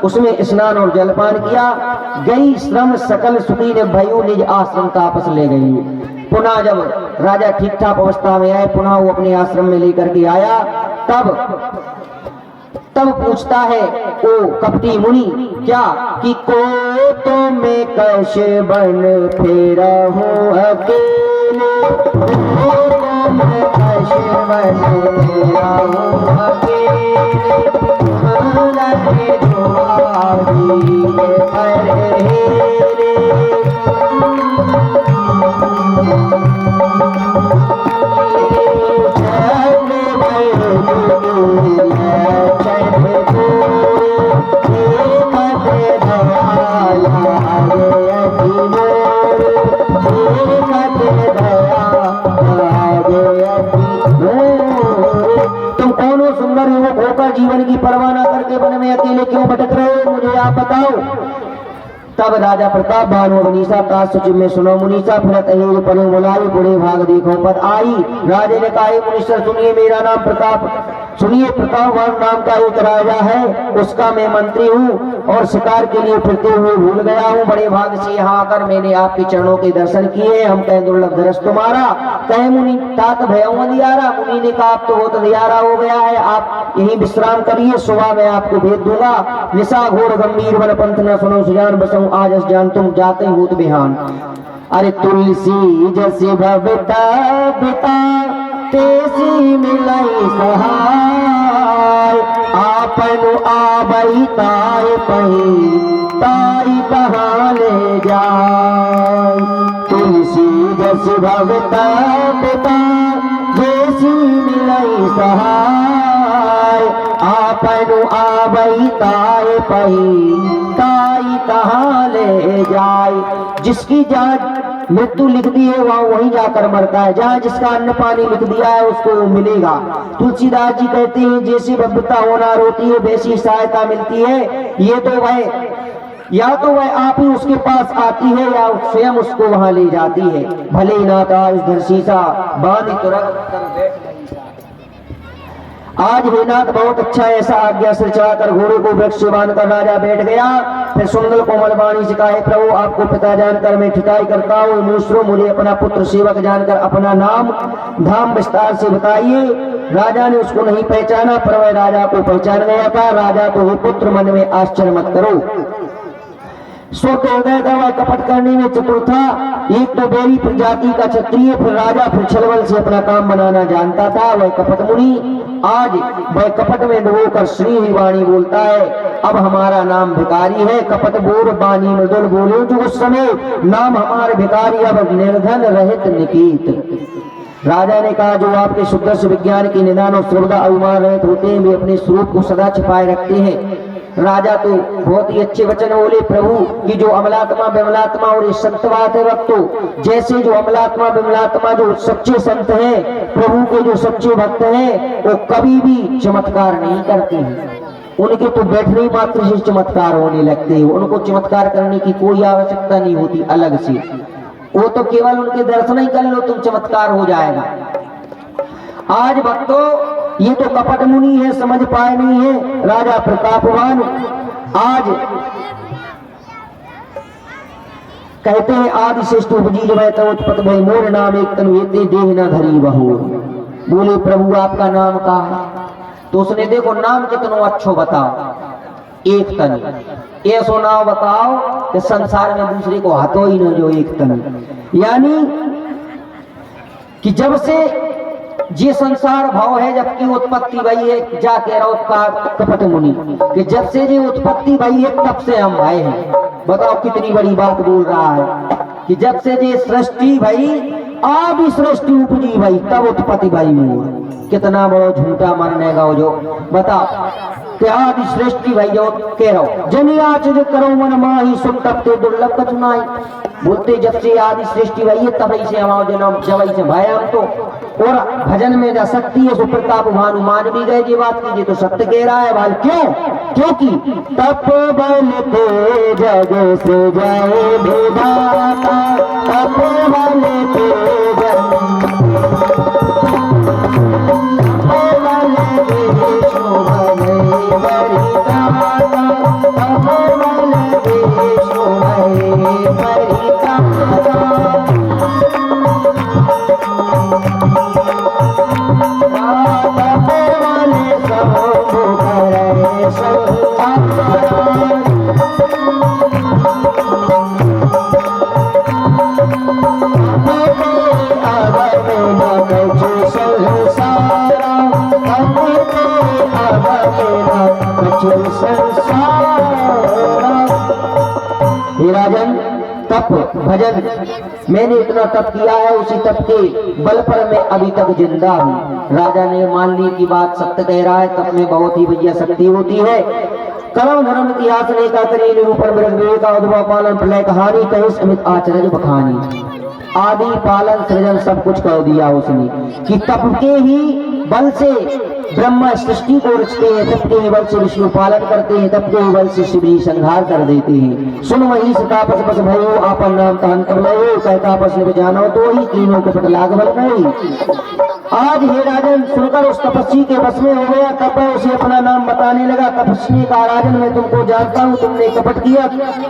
उसमें स्नान और जलपान किया। गई श्रम सकल सुखी ने भयु निज आश्रम तापस ले गई। पुनः जब राजा ठीक ठाक अवस्था में आए, पुनः वो अपने आश्रम में लेकर के आया। तब पूछता है ओ कपटी मुनि क्या कि को तो मैं कैसे बन फेरा हूँ अकेले, को मैं कैसे बन फेरा हूँ अकेले। तुम कौनो सुंदर युवक होकर जीवन की परवाह न करके वन में अकेले क्यों भटक रहे हो, मुझे आप बताओ। तब राजा प्रताप भानु मनीषा ताज सुचिव में सुनो मुनीषा फिरत अहीर परे बुलाई बुढ़े भाग देखो पद आई। राजे ने कहा मुनीश्वर सुनिए, मेरा नाम प्रताप सुनिए प्रताप नाम का एक राजा है, उसका मैं मंत्री हूँ और शिकार के लिए फिरते हुए भूल गया हूँ। बड़े भाग से यहाँ आकर मैंने आपके चरणों के दर्शन किए। हम कहें दुर्लभ दरस तुम्हारा, कहे मुनि तात भयऊ दियारा। मुनि ने कहा आप तो बहुत दियारा हो गया है, आप यहीं विश्राम करिए, सुबह मैं आपको भेज दूंगा। निशा घोर गंभीर वन पंथ न सुनो सुजान बसऊं आज जान तुम जाते भूत बिहान। अरे तुलसी जैसे भवता पिता तेसी मिलाई सहाय, आपनु आबई ताय पही ताई कहाँ ले जाय। तुलसी जैसे भवता पिता तेसी मिलाई सहाय, आप नु आवई ताए पही ताई कहाँ ले जाए। जिसकी जहाँ मृत्यु लिख दी है वहाँ वहीं जाकर मरता है, जहाँ जिसका अन्न पानी लिख दिया है उसको वो मिलेगा। तुलसीदास जी कहते हैं जैसी भव्यता होनार होती है वैसी सहायता मिलती है। ये तो वह या तो वह आप ही उसके पास आती है या स्वयं उसको वहां ले जाती है। भले नाता इस धरसी सा बांध तुरंत कर बैठ नहीं सा। आज हे नाथ बहुत अच्छा ऐसा आज्ञा से चढ़ाकर घोड़े को वृक्ष से बांधकर राजा बैठ गया। फिर सुंदर कोमल वाणी से कहा, प्रभु आपको पिता जानकर मैं ठिठाई करता हूँ, मुझे मुझे अपना पुत्र सेवक जानकर अपना नाम धाम विस्तार से बताइए। राजा ने उसको नहीं पहचाना पर वह राजा को पहचान गया था। राजा तो हे पुत्र मन में आश्चर्य मत करो, सोते हृदय का वह कपट करने में चतुर था। एक तो बेरी प्रजाति का क्षत्रिय, फिर राजा, फिर छलबल से अपना काम बनाना जानता था वह कपट मुनि। आज वह कपट में डुबोकर श्री वाणी बोलता है, अब हमारा नाम भिखारी है। कपट बोर बानी मृदुल बोलो जो उस समय नाम हमारे भिखारी अब निर्धन रहित निकीत। राजा ने कहा, जो आपके शुद्ध विज्ञान के निदान और सर्वदा अभिमान रहित होते हैं वे अपने स्वरूप को सदा छिपाए रखते हैं। राजा तो बहुत ही अच्छे वचन बोले, प्रभु कि जो अमलात्मा विमलात्मा और ये सत्यवाद है वक्तो, जैसे जो अमलात्मा विमलात्मा जो सच्चे संत हैं, प्रभु के जो सच्चे भक्त हैं, वो कभी भी चमत्कार नहीं करते हैं। उनके तो बैठने मात्र से चमत्कार होने लगते हैं, उनको चमत्कार करने की कोई आवश्यकता नहीं होती अलग से। वो तो केवल उनके दर्शन ही कर लो तुम चमत्कार हो जाएगा। आज भक्तों ये तो कपट मुनि है, समझ पाए नहीं है। राजा प्रतापवान आज कहते हैं आदि श्रेष्ठ उपजी उत्पत भय मोर नाम एक तनु येते देह न धरी बहु। बोले प्रभु आपका नाम का है? तो उसने देखो नाम कितनो अच्छो बताओ, एक तन ऐसो नाम बताओ कि संसार में दूसरे को हतो ही न जो एक तन। यानी कि जब से जे संसार भाव है जबकि उत्पत्ति भई है, जा कह रहा का कपट मुनि कि जब से जे उत्पत्ति भई है तब से हम भाई हैं। बताओ कितनी बड़ी बात बोल रहा है कि जब से जे सृष्टि भई आदि सृष्टि उपजी भई तब उत्पत्ति भई मोर। कितना बड़ा झूठा मानने का जो बताओ कि आदि सृष्टि भई जो कह रहा हूं जनी आच जो करो मन माही सुन तब ते दुर्लभ कछुनाई। बोलते जब से आदि सृष्टि भई है तब से हमारा जन्म जब से भाई हम तो। और भजन में जा सकती है सो प्रताप भानु मान भी गए ये बात कीजिए तो सत्य कह रहा है भाई। क्यों? क्योंकि तप बल ते जग से जाए विधाता, तप बल ते राजन तप भजन मैंने इतना तप किया है, उसी तप के बल पर मैं अभी तक जिंदा हूँ। राजा ने मान ली की बात सत्य कह रहा है, तप में बहुत ही बढ़िया शक्ति होती है। कर्म धर्म इतिहास ने का करी निरूपण मृग का उद्भव पालन प्रलय कहानी कहे समित आचरण बखानी। आदि पालन सृजन सब कुछ कर दिया उसने कि तप के ही बल से ब्रह्मा सृष्टि को रचते हैं, तप के बल से विष्णु पालन करते हैं, तप के बल से शिव ही संहार कर देते हैं। सुन वही तापस बस भयो आपन नाम तहन कर लो, कह तापस ने जानो तो ही तीनों के पट लाग बल गई। आज हे राजन सुनकर उस तपस्वी के बस में हो गया, तब उसे अपना नाम बताने लगा। तपस्वी का राजन मैं तुमको जानता हूँ, तुमने कपट किया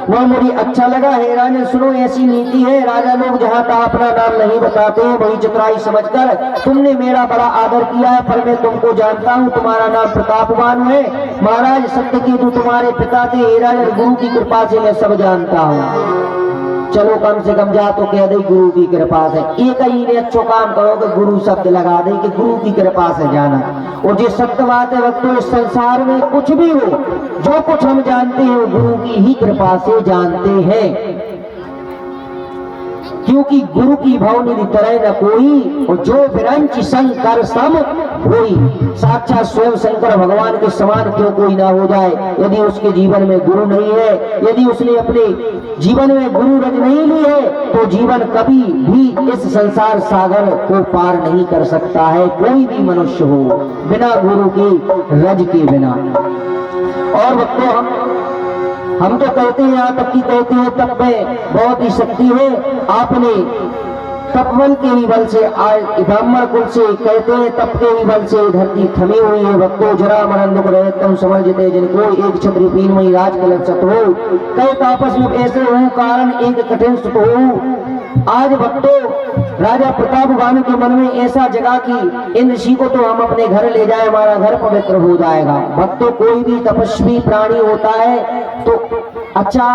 वह मुझे अच्छा लगा। हे राजन सुनो ऐसी नीति है, राजा लोग जहाँ तक अपना नाम नहीं बताते हैं वही चतुराई समझकर तुमने मेरा बड़ा आदर किया है, पर मैं तुमको जानता हूँ तुम्हारा नाम प्रतापवान है। महाराज सत्य की तू तुम्हारे पिता थे, हे राजन गुरु की कृपा से मैं सब जानता हूँ। चलो कम से कम जा तो कह दे गुरु की कृपा से, एक ही ने अच्छो काम करो कि गुरु शब्द लगा दे कि गुरु की कृपा से जाना। और जो सत्य बात है वक्त इस संसार में कुछ भी हो, जो कुछ हम जानते हैं वो गुरु की ही कृपा से जानते हैं। क्योंकि गुरु की भवनिधि तरह न कोई, और जो विरंच शंकर सम होई। साक्षात स्वयं शंकर भगवान के समान क्यों कोई ना हो जाए यदि उसके जीवन में गुरु नहीं है, यदि उसने अपने जीवन में गुरु रज नहीं ली है, तो जीवन कभी भी इस संसार सागर को पार नहीं कर सकता है, कोई भी मनुष्य हो, बिना गुरु के रज के बिना। और भक्तों, हम तो कहते हैं, यहाँ तक कि कहते हैं तप में बहुत ही शक्ति है। आपने तपबल के ही बल से आज ब्राह्मण कुल से कहते हैं तप के ही बल से धरती थमी हुई है। भक्तों, जरा मरण दुख रहतम समझते जिनको एक छत्र पीन वही राज के लक्षत हो, कई तापस में ऐसे हो कारण एक कठिन सुत हो। आज भक्तों, राजा प्रताप भानु के मन में ऐसा जगा कि इन ऋषि को तो हम अपने घर ले जाए, हमारा घर पवित्र हो जाएगा। भक्तों, कोई भी तपस्वी प्राणी होता है तो अच्छा,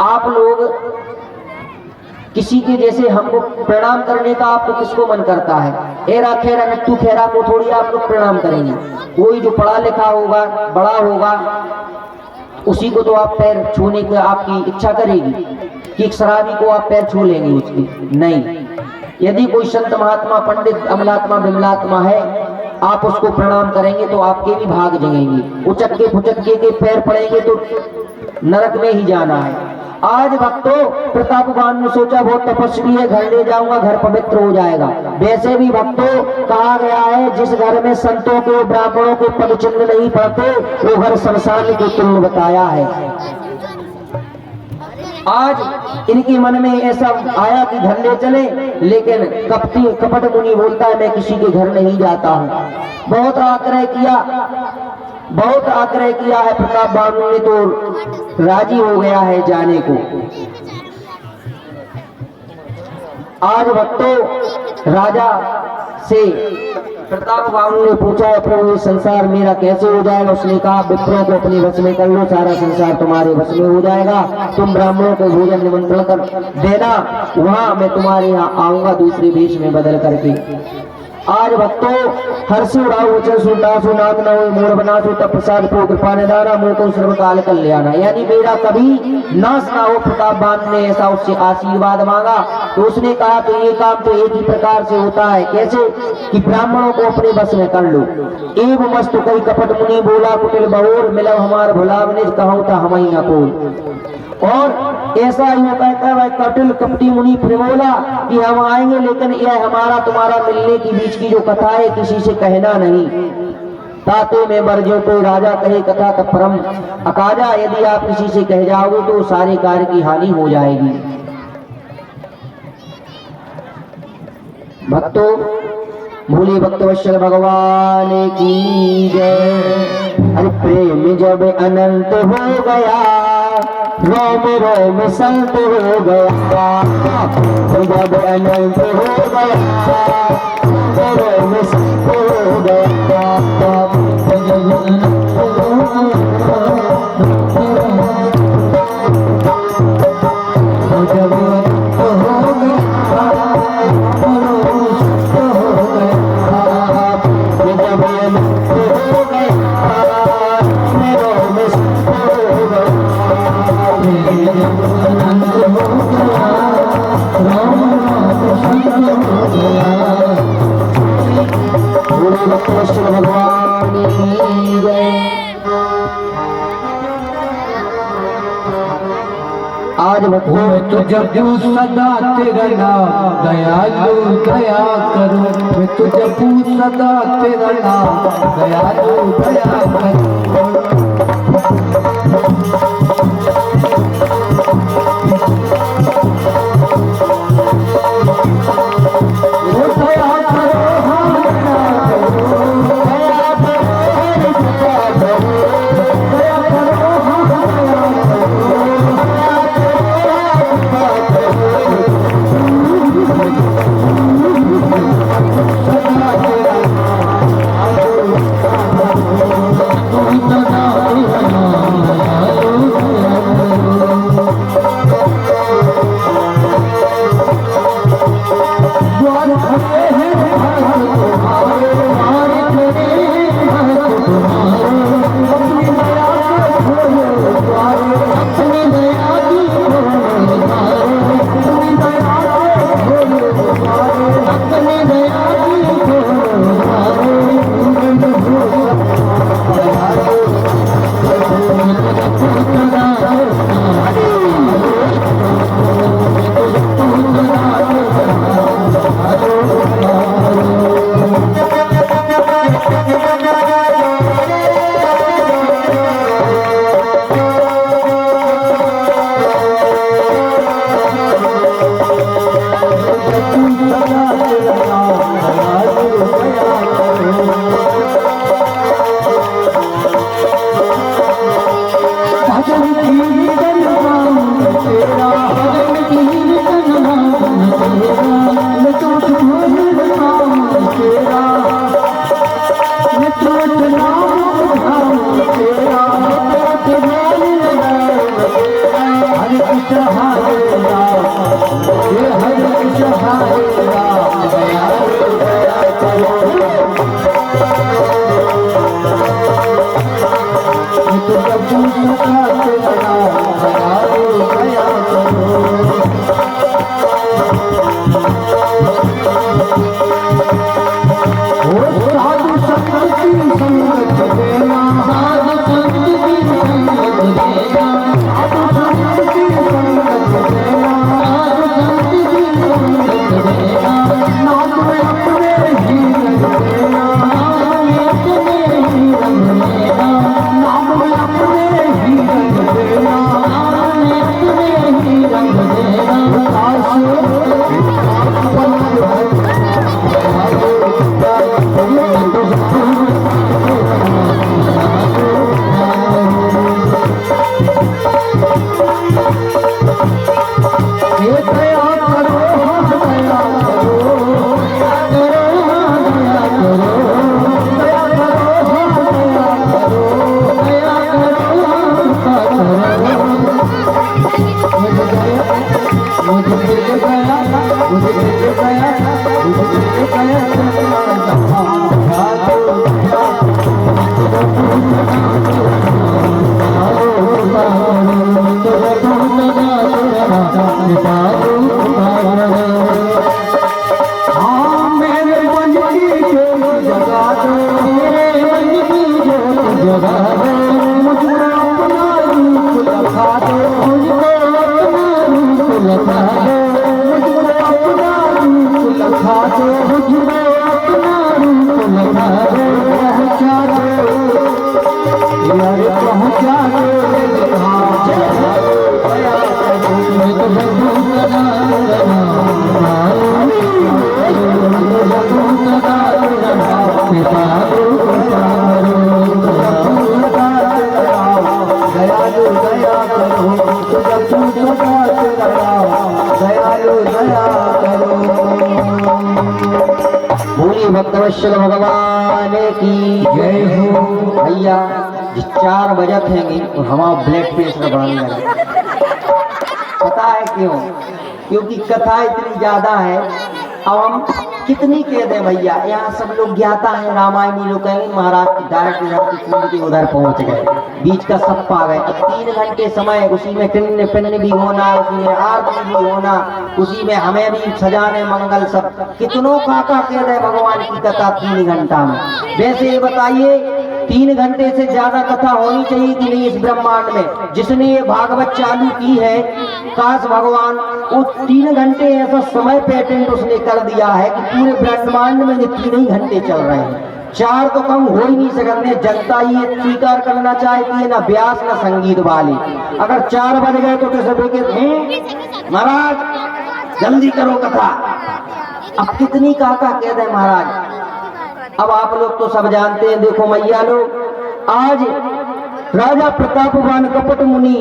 आप लोग किसी के जैसे हमको प्रणाम करने का आपको किसको मन करता है? एरा खेरा नट्टू खेरा को थोड़ी आप लोग प्रणाम करेंगे। कोई जो पढ़ा लिखा होगा, बड़ा होगा, उसी को तो आप पैर छूने की आपकी इच्छा करेगी कि एक शराबी को आप पैर छू लेंगे उसकी? नहीं। यदि कोई संत महात्मा पंडित अमलात्मा विमलात्मा है, आप उसको प्रणाम करेंगे तो आपके भी भाग जगेंगे। उचक्के फुचक्के के पैर पड़ेंगे तो नरक में ही जाना है। आज भक्तों, प्रतापवान ने सोचा बहुत तपस्वी है, घर ले जाऊंगा, घर पवित्र हो जाएगा। वैसे भी भक्तों, कहा गया है जिस घर में संतों के ब्राह्मणों के पद चिन्ह नहीं पड़ते वो घर शमशान के तुल्य बताया है। आज इनके मन में ऐसा आया कि घर ले चले, लेकिन कपट मुनि बोलता है मैं किसी के घर नहीं जाता हूँ। बहुत आग्रह किया है प्रताप बाबू ने, तो राजी हो गया है जाने को। आज भक्तों, राजा से प्रताप बाबू ने पूछा प्रभु ये संसार मेरा कैसे हो जाएगा? उसने कहा विप्रों को अपने वश में कर लो, सारा संसार तुम्हारे वश में हो जाएगा। तुम ब्राह्मणों को भोजन निमंत्रण कर देना, वहां मैं तुम्हारे यहाँ आऊंगा दूसरे वेश में बदल करके। आज भक्तों, हर्षि उड़ाओ वचन सुनतासु नाथ न हो मोर बनासु तब प्रसाद को कृपा निधाना मोह को सर्वकाल कल्याण, यानी मेरा कभी नाश ना हो। प्रतापवान ने ऐसा उससे आशीर्वाद मांगा तो उसने कहा तो ये काम तो एक ही प्रकार से होता है। कैसे? कि ब्राह्मणों को अपने बस में कर लो। एवं मस्तु कई कपट मुनि बोला कुटिल बहोर मिलब हमार भुलाव निज कहूँ था हम ही अकोल। और ऐसा ही कहता है कटिल कपटी मुनि फिर बोला कि हम आएंगे, लेकिन यह हमारा तुम्हारा मिलने की बीच की जो कथा है किसी से कहना नहीं। ताते में मर्जो कोई राजा कहे कथा तब परम अकाजा, यदि आप किसी से कह जाओगे तो सारे कार्य की हानि हो जाएगी। भक्तों, भोले भक्तवत्सल भगवान की जय। अरे प्रेम जब अनंत हो गया, रोम रोम संत हो गया, जब अनंत हो गया, रोम संत हो गया, जब अनंत हो भगवान की जय। आज मैं तो जब सदा तेरा नाम दयालु दया करूं, मैं तो जब सदा तेरा नाम दयालु दया करूं। Thank you. कीर्तन गाऊं तेरा, भजन कीर्तन गाऊं तेरा, मैं तुझ भूल गाऊं तेरा, मैं तुझ नाम गाऊं तेरा, मैं तुझ नाम लगाऊं तेरा। हरे कृष्ण हरे राम, ये हरे कृष्ण हरे राम, दया दया करो। साधु संत की संगत देना, साधु संत की संगत देना, साधु संत की संगत देना, साधु संत की संगत देना। नाम में अपने ही रंग देना, नाम में अपने ही रंग देना, नाम में अपने ही रंग देना, नाम में अपने ही रंग देना। बोलिए भक्तवत्सल भगवान की जय हो। भैया जिस 4 बजत हैंगे तो हमारा ब्लड प्रेशर बढ़ने लगा। पता है क्यों? क्योंकि कथा इतनी ज्यादा है। अब हम कितनी कह दें भैया, यहाँ सब लोग ज्ञाता है, रामायणी लोग कहेंगे महाराज की डायरेक्ट इधर की कुंड के उधर पहुंच गए, बीच का सब पा गए। अब 3 घंटे समय, उसी में टिन्न पिन्न भी होना, उसी में आरती भी होना, उसी में हमें भी सजाने मंगल सब। कितनों काका कह दे भगवान की कथा 3 घंटा में। वैसे ये बताइए 3 घंटे से ज्यादा कथा होनी चाहिए कि नहीं इस ब्रह्मांड में? जिसने ये भागवत चालू की है, काश भगवान वो 3 घंटे ऐसा समय पेटेंट उसने कर दिया है कि पूरे ब्रह्मांड में ये 3 ही घंटे चल रहे हैं। 4 तो कम हो ही नहीं सकते। जनता ये स्वीकार करना चाहती है, ना व्यास ना संगीत वाली। अगर 4 बज गए तो सभी के महाराज जल्दी करो कथा। अब कितनी काका कह दे महाराज। अब आप लोग तो सब जानते हैं। देखो मैया लोग, आज राजा प्रतापवान कपट मुनि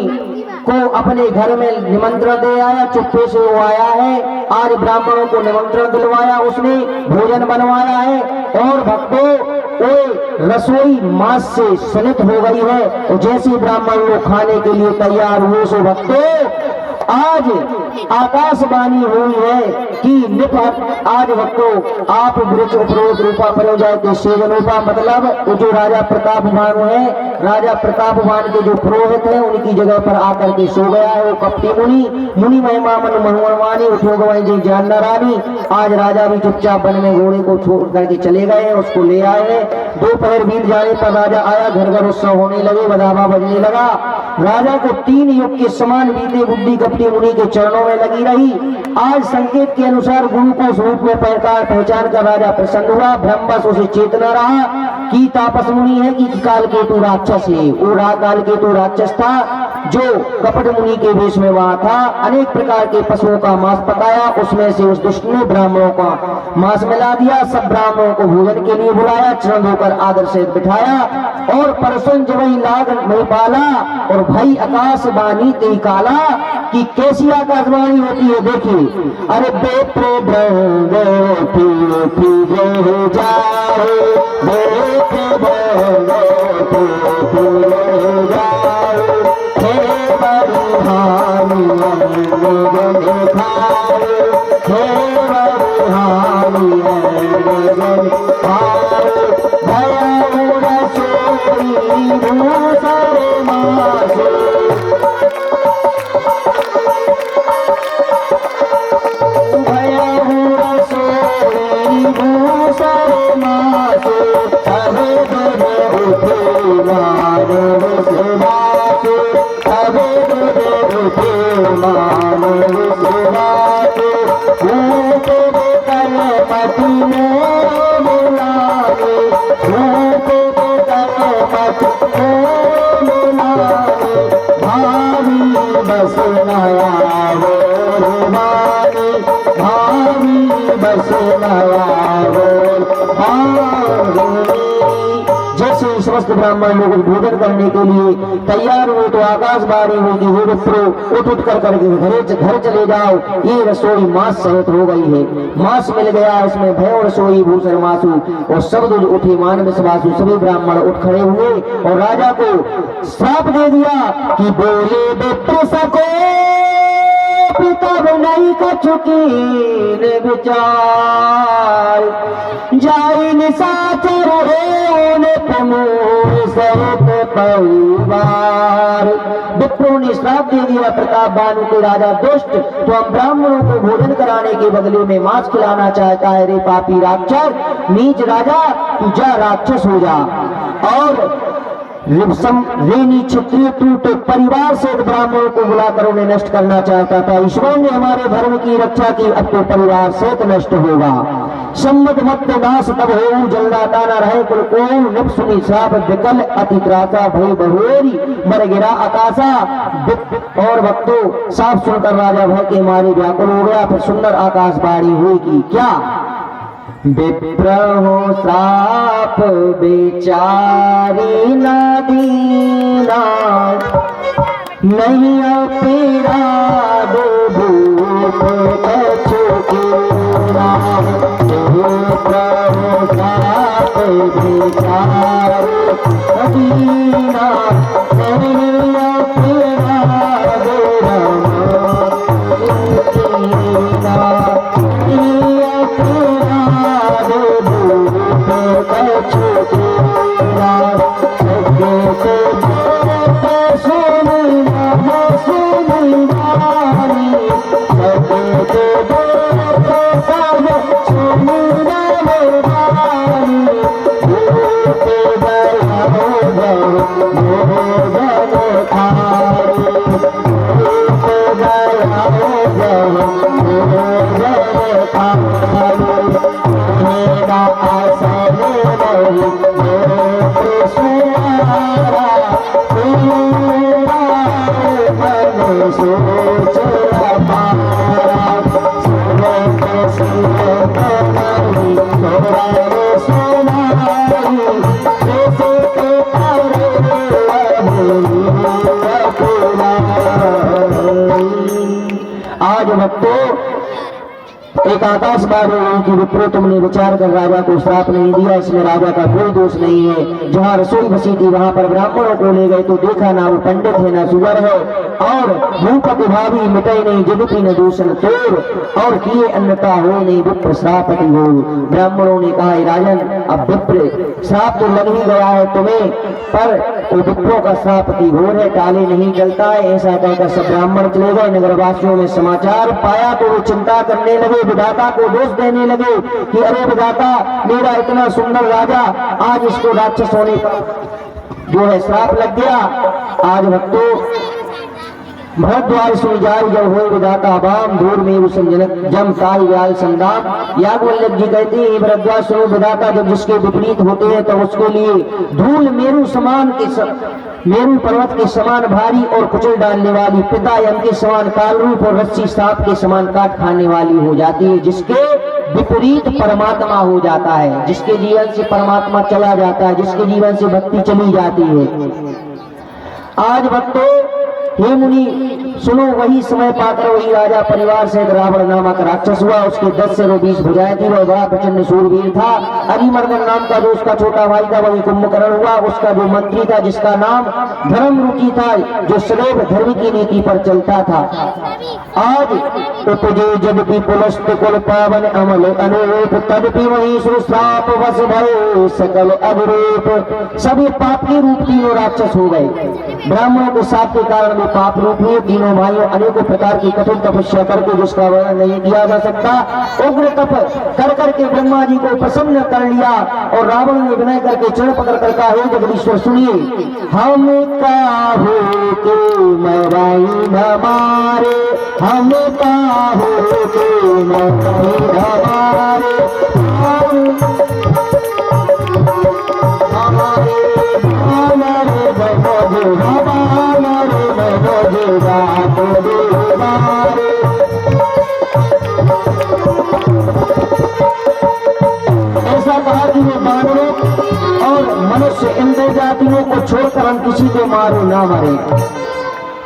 को अपने घर में निमंत्रण दे आया, चुप्पे से वो आया है। आज ब्राह्मणों को निमंत्रण दिलवाया उसने, भोजन बनवाया है। और भक्तों, वो रसोई मांस से सनित हो गई है और जैसे ब्राह्मण लोग खाने के लिए तैयार हुए, सो भक्तों आज आकाशवाणी हुई है कि निपट आज भक्तों आप वृक्ष उपरोध रूपा पर जाए के सेवन रूपा, मतलब वो जो राजा प्रतापवान है, राजा प्रतापवान के जो पुरोहित है उनकी जगह पर आकर के सो गया है वो कपटी मुनि महिमा मन महुआनी उठो गवाई जी जानना रानी। आज राजा भी चुपचाप वन में घोड़े को छोड़ करके चले गए, उसको ले आए हैं। दोपहर बीत जाने पर राजा आया, घर घर उत्सव होने लगे, बधावा बजने लगा। राजा को 3 युग के समान बीते बुद्धि कपटी मुनि के चरणों में लगी रही। आज संकेत के अनुसार गुरु को स्वरूप में पहचान कर राजा प्रसन्न हुआ। ब्रह्मवश उसे चेतना रहा कि तापस मुनि है कि काल केतु राक्षस है। वो काल केतु राक्षस था, जो कपट मुनि के वेश में वहां था, अनेक प्रकार के पशुओं का मांस पकाया, उसमें से उस दुष्ट ने ब्राह्मणों का मांस मिला दिया। सब ब्राह्मणों को भोजन के लिए बुलाया, चरण धोकर आदर से बिठाया और परसुन जब वही लाग नहीं पाला और भाई आकाश बानी ते काला कि कैसी आकाशवाणी होती है। देखिए, अरे बेप्रे ब्रह्म जाए, बेप्रे ब्रह्म जाए, हे बरुहानी गगन खाए, हे बरुहानी गगन खाए, भयमुर सोई भूसर मासे, भयमुर सोई भूसर मासे, तबे दुरे उठे मानव सेवासे, तबे दुरे उठे मानव सेवासे, भूखे बेकल पति में मिलाए, भूखे बेकल पति में मिलाए, भावी बस नया माने, भावी बस नया जैसे समस्त ब्राह्मण लोग भोजन करने के लिए तैयार हुए तो आकाशवाणी हुई कि हे विप्रो, उठ उठ कर करके घर चले जाओ, ये रसोई मांस सहित हो गई है। मांस मिल गया, इसमें भयो रसोई भूषण मासु और सब उठे मानव सवासु। सभी ब्राह्मण उठ खड़े हुए और राजा को श्राप दे दिया कि बोले विप्र सको तब नहीं कछुकी विचार, जाई निशाचर होने प्रमोद सहित परिवार। विप्रों ने श्राप दे दिया प्रताप बानु के राजा दुष्ट, तो हम ब्राह्मणों को भोजन कराने के बदले में मांस खिलाना चाहता है। रे पापी राक्षस, नीच राजा, तू जा राक्षस हो जा। और रेनी क्षत्रिय टूट परिवार से ब्राह्मणों को बुलाकर उन्हें नष्ट करना चाहता था। ईश्वर ने हमारे धर्म की रक्षा की, अब तो परिवार से नष्ट होगा। सम्मत मत नाश तब हो, जलदाता न रहे कुल को, निप सुनी श्राप विकल अति त्रासा, भई बहोरी मर गिरा आकाशा। और भक्तों, साफ सुनकर राजा भय के मारे व्याकुल हो गया। फिर सुंदर आकाशवाणी हुई कि क्या विप्र हो श्राप बेचारी न दीना, नहीं अपीड़ा दो भूप कछुकेरा। विप्र हो श्राप बेचारी न दीना, नहीं अपीड़ा दो आज भक्तों, एक आकाशवाणी हुई कि विप्रो, तुमने विचार कर राजा को श्राप नहीं दिया, इसमें राजा का कोई दोष नहीं है। जहाँ रसोई बसी थी वहां पर ब्राह्मणों को ले गए तो देखा ना वो पंडित है ना सुगर है, और भूपति भावी मिटाई नहीं, जगती न दूषण तोड़, और किए अन्नता हो नहीं विप्र श्रापति हो। ब्राह्मणों ने कहा, राजन, अब विप्र श्राप तो लग ही गया है तुम्हें, पर वो विप्रो का श्रापति घोर है, टाले नहीं चलता है। ऐसा कहकर सब ब्राह्मण चले गए। नगरवासियों में समाचार पाया तो वो चिंता करने लगे, विधाता को दोष देने लगे कि अरे विधाता, मेरा इतना सुंदर राजा, आज इसको राक्षसों ने जो है श्राप लग गया। आज भक्तों, भरद्वाज सुन जाय जब होय विधाता बाम दूर में संजनक जम ताई व्याल संदाम। याज्ञवल्क्य जी कहते हैं भरद्वाज सुनो विधाता जब जिसके विपरीत होते हैं तो उसके लिए धूल मेरू समान के मेरू पर्वत के समान भारी और कुचल डालने वाली, पिता यम के समान काल रूप और रस्सी सांप के समान काट खाने वाली हो जाती है। जिसके विपरीत परमात्मा हो जाता है, जिसके जीवन से परमात्मा चला जाता है, जिसके जीवन से भक्ति चली जाती है। आज भक्तों हे मुनि सुनो, वही समय पाकर वही राजा परिवार से रावण नामक राक्षस हुआ। उसके 10 से 20 भुजाएं थी। वह बड़ा प्रचंड शूरवीर था। अरिमर्दन नाम का जो उसका छोटा भाई था वही कुंभकर्ण हुआ। उसका जो मंत्री था जिसका नाम धर्मरुचि था, जो सदैव धर्म की नीति पर चलता था। आज उपजे जदपि पुलस्त कुल पावन अमल अनुरूप, तदपि वही सुश्राप वश भय सकल अभिरूप। सभी पाप के रूप तीनों राक्षस हो गए। ब्राह्मणों के साथ के कारण वे पाप रूप हुए। तीनों भाइयों अनेकों प्रकार की कठोर तपस्या करके जिसका वर्णन नहीं किया जा सकता, उग्र तप कर करके ब्रह्मा जी को प्रसन्न कर लिया। और रावण ने विनय करके चरण पकड़ कर कहा, हे जगदीश्वर सुनिए, हम काहू के मराई न मारे, हम काहू के मराई न मारे, हमारे हमारे बनोजे हमारे बनोजे रात देवारे। ऐसा कहा कि वो दानवों और मनुष्य इन दो जातियों को छोड़कर हम किसी को मारे ना मारे।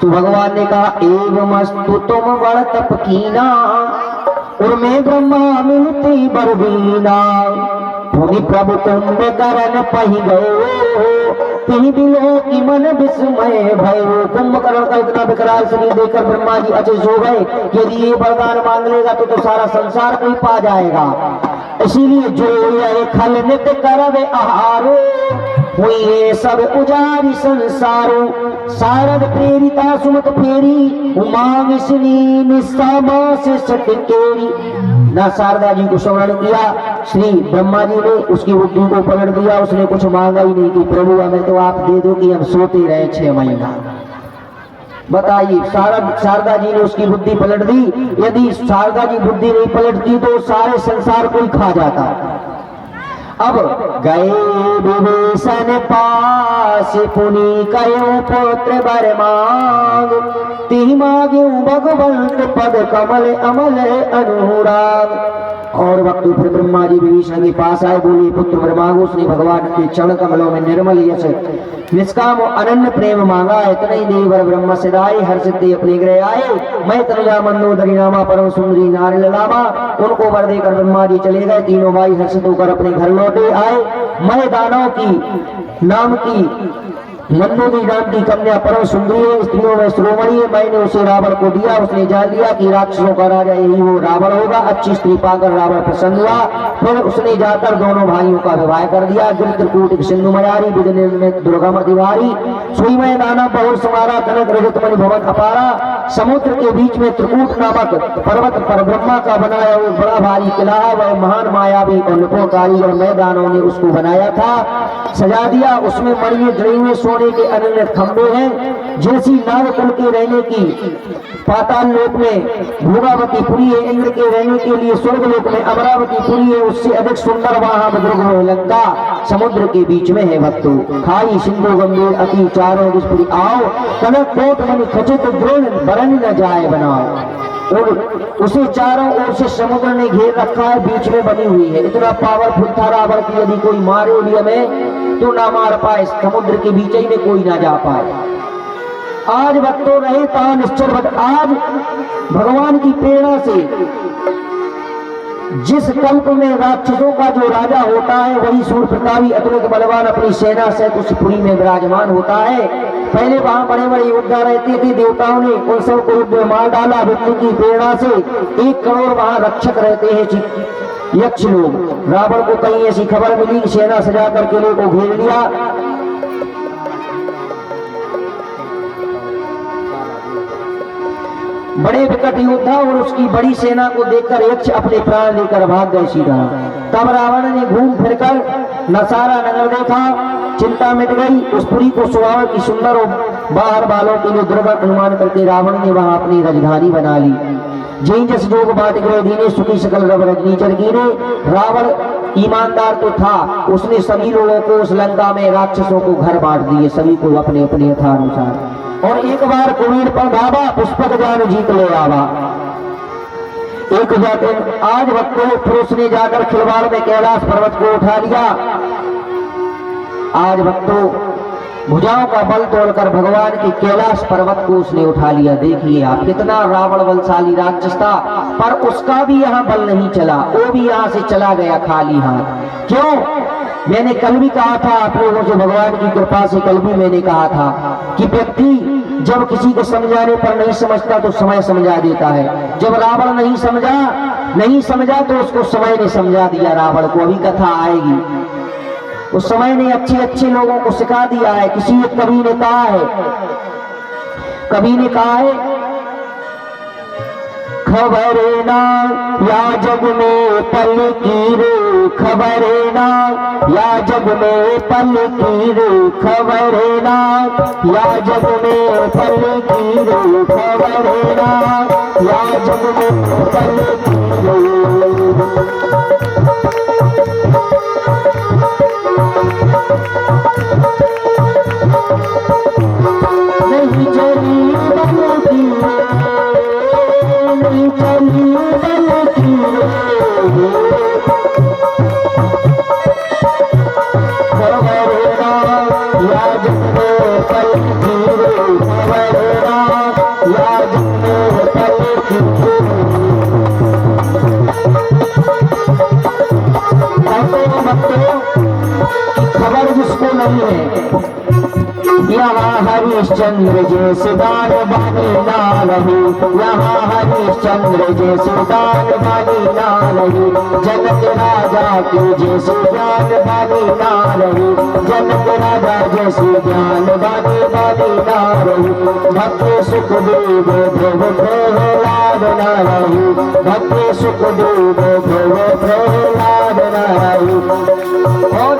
तो भगवान ने कहा, एवमस्तु तुम बड़ तप कीना, उर्मे ब्रह्मा मिलती बरदीना, भूमि प्रभु कुंभ करन पही गए, तिहि बिलो की मन विस्मय भयो। कुंभकर्ण का इतना विकराल शरीर देखकर ब्रह्मा जी अचंभित हो गए। यदि ये वरदान मांग लेगा तो सारा संसार कोई पा जाएगा। इसीलिए जो ये खल नित करवे आहारो, हुई सब उजारी संसारो, शारद प्रेरिता सुमत फेरी, उमांग श्री निस्सामा से सटकेरी। ना शारदा जी को स्मरण किया, श्री ब्रह्मा जी ने उसकी बुद्धि को पलट दिया। उसने कुछ मांगा ही नहीं कि प्रभु हमें तो आप दे दो कि हम सोते रहे 6 महीना। बताइए, शारदा जी ने उसकी बुद्धि पलट दी। यदि शारदा जी बुद्धि नहीं पलटती तो सारे संसार को ही खा जाता। अब गए विभीषण पास, पुनि कयो पुत्र बर मांग, तिहि मांग्यो भगवंत पद कमल अमल अनुराग। और वक्त फिर ब्रह्मा जी विभीषण के पास आए, बोले पुत्र वर मांगो। उसने भगवान के चरण कमलों में निर्मल यश निष्काम अनन्य प्रेम मांगा। इतना ही देवर ब्रह्म सिदाई हर्षित अपने गृह आए। मैं तनुजा मंदोदरी नामा परम सुंदरी नारी लामा। उनको वर देकर ब्रह्मा जी चले गए। तीनों भाई हर्षित होकर अपने घर लौटे आए। मैं दानव की नाम की मंदोदरी नाम की कन्या परम सुंदरी है, स्त्रियों में श्रोमणी है। मैंने उसे रावण को दिया। उसने जान लिया कि राक्षसों का राजा यही वो रावण होगा। अच्छी स्त्री पाकर रावण प्रसन्न हुआ। फिर उसने जाकर दोनों भाइयों का विवाह कर दिया। गिरत्रकूट सिंधु मयारी विजय दुर्गम तिवारी, सुई में दाना बहुत समारा, कनक रजत मणि भवन अपारा। समुद्र के बीच में त्रिकूट नामक पर्वत पर ब्रह्मा का बनाया वो बड़ा भारी किला है। वह महान मायावी और निपुण कारीगर मैदानों ने उसको बनाया था, सजा दिया। उसमें मणियों जड़े हुए सोने के अनन्य खंभे हैं। जैसी नागकुल के रहने की पाताल लोक में भोगावतीपुरी है, इंद्र के रहने के लिए स्वर्ग लोक में अमरावतीपुरी है, उससे अधिक सुंदर वहां मधुर लंका समुद्र के बीच में है। भक्तों, खाई सिंधु गंभीर अति चारों दिशपुरी आओ, कनक कोट मणि खचित द्रोण बरन न जाए बनाओ। और उसे चारों ओर से समुद्र ने घेर रखा है, बीच में बनी हुई है। इतना पावरफुल था रावण की यदि कोई मारे लिया में तो ना मार पाए, समुद्र के बीच ही में कोई ना जा पाए। आज भक्तों रहे ता निश्चर भक्त। आज भगवान की प्रेरणा से जिस कल्प में राक्षसों का जो राजा होता है वही सूर्य प्रतापी अतुलित बलवान अपनी सेना से उस पुरी में विराजमान होता है। पहले वहां बड़े बड़े योद्धा रहते थे, देवताओं ने उन सबको युद्ध में मार डाला। विष्णु की प्रेरणा से 1 करोड़ वहां रक्षक रहते हैं यक्ष लोग। रावण को कहीं ऐसी खबर मिली, सेना सजा कर किले को घेर लिया। बड़े विकट योद्धा और उसकी बड़ी सेना को देखकर यक्ष अपने प्राण लेकर भाग गए सीधा। तब रावण ने घूम फिरकर नसारा नगर देखा, चिंता मिट गई। उस पुरी को सुहावन की सुंदर और बाहर वालों के लिए दुर्गा अनुमान करके रावण ने वहां अपनी राजधानी बना ली। जय जस जोग बाट गए दीने सुखी सकल रव रजनी चरगीने। रावण ईमानदार तो था, उसने सभी लोगों को उस लंका में राक्षसों को घर बांट दिए, सभी को अपने अपने यथानुसार। और एक बार कुबीर पर धावा पुष्पक जान जीत ले आवा। एक जाते आज भक्तों पुरुष ने जाकर खिलवाड़ में कैलाश पर्वत को उठा लिया। आज भक्तों भुजाओं का बल तोड़कर भगवान के कैलाश पर्वत को उसने उठा लिया। देखिए आप कितना रावण बलशाली राक्षस था, पर उसका भी यहाँ बल नहीं चला, वो भी यहाँ से चला गया खाली हाथ। क्यों? मैंने कल भी कहा था आप लोगों से, भगवान की कृपा से कल भी मैंने कहा था कि व्यक्ति जब किसी को समझाने पर नहीं समझता तो समय समझा देता है। जब रावण नहीं समझा तो उसको समय ने समझा दिया रावण को। अभी कथा आएगी। उस समय ने अच्छे अच्छे लोगों को सिखा दिया है। किसी एक कवि ने कहा है खबर ना या जग में पल की रे, खबर ना या जग में पल की रे, खबर ना या जग में पल की रे, खबर ना या जग में पल की रे। नहीं चली बनती नहीं चली बनती खबर ना या जग में पल की रे, खबर ना या जग में पल की खबर जिसको नहीं है। यहाँ हरिश्चंद्र जैसे दान बानी ना रही, यहाँ हरिश्चंद्र जैसे दान बानी ना रही, जनक राजा के जैसे ज्ञान बानी ना रही, जनक राजा जैसे ज्ञान बानी ना रही। भक्ति सुखदेव ध्रुव प्रहलाद ना रही, भक्ति सुखदेव ध्रुव प्रहलाद ना रही। और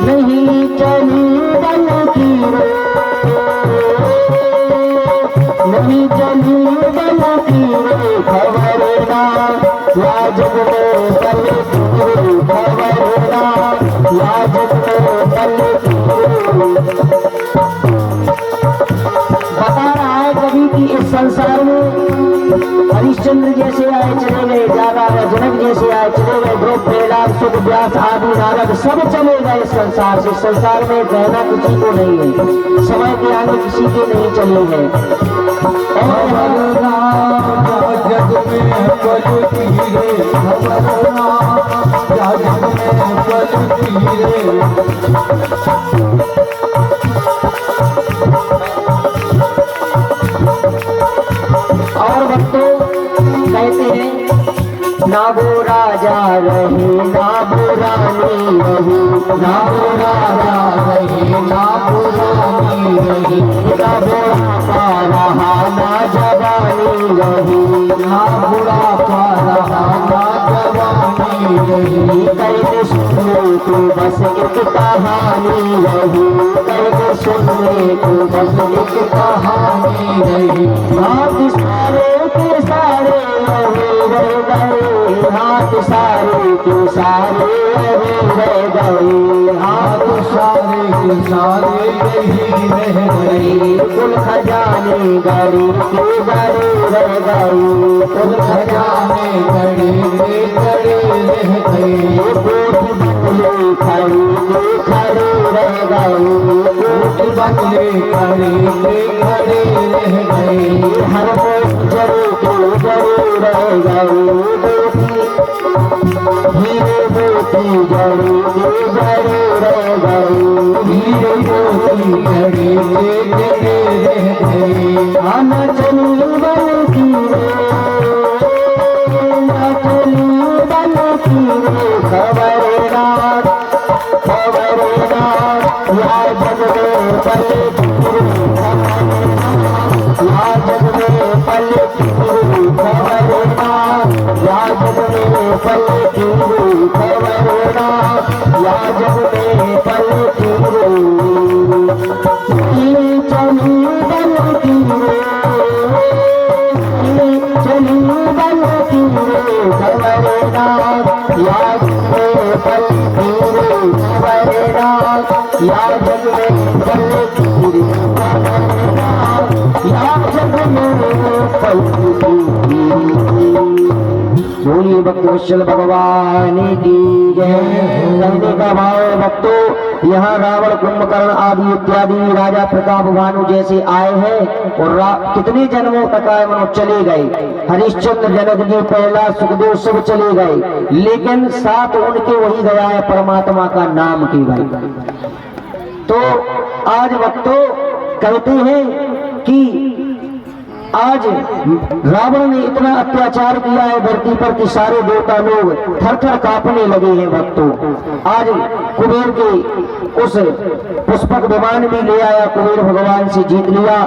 नहीं चली बल की रे, नहीं चली बल की रे, खबर ना या जग में पल की रे, खबर ना या जग में पल की रे। बता रहा है कभी कि इस संसार में हरिश्चंद्र जैसे आए चले गए, ज्यादा जनक जैसे आए चले गए, ध्रुव प्रहलाद सुख व्यास आदि नारद सब चले गए इस संसार से। संसार में रहना किसी को नहीं है, समय के आगे किसी के नहीं चले गए। जग में पल की रे, खबर ना या जग में पल की रे। और भक्तों कहते हैं ना वो राजा रहे ना वो रानी रही, ना वो राजा रही ना वो रानी रही, ना बुढ़ापा रहा ना जवानी रही, ना बुढ़ापा रहा ना जवानी रही। करके सुनने को बस एक कहानी रही, करके सुनने को बस एक कहानी रही। हाथ सारे के सारे रह गए, हाथ सारे के सारे रह गए, हाथ सारे के सारे यही रह गए। कुल खजाने गड़ी के गड़े रह गए, कुल खजाने गड़े के गड़े रह गए। कोट बंगले खड़े के खड़े रह गए, कोट बंगले खड़े के खड़े रह गए। हर जरे के जरे रह गए, हीरे मोती जड़े के जड़े रह गए, हीरे मोती जड़े के जड़े रह गए। आना चली बल की रे, ना चली बल की रे, खबर ना या जग में पल की रे, या जग में पल की रे, खबर ना या जग में पल की रे, खबर ना या जग में पल की रे। चली भोलेनाथ या में पल पूरे भोलेनाथ या जग में पल पूरे भोलेनाथ या जग में पल पूरे। बोलिए भक्त वत्सल भगवान की जय। कहने का भाव है भक्तों, यहाँ रावण कुंभकर्ण आदि इत्यादि राजा प्रताप भानु जैसे आए हैं और कितने जन्मों तक आए मनो चले गए। हरिश्चंद्र जनक जी प्रहलाद सुखदेव सब चले गए, लेकिन साथ उनके वही गया है परमात्मा का नाम केवल। तो आज भक्तों कहते हैं कि आज रावण ने इतना अत्याचार किया है धरती पर कि सारे देवता लोग थर थर कांपने लगे हैं भक्तों। आज कुबेर के उस पुष्पक विमान भी ले आया, कुबेर भगवान से जीत लिया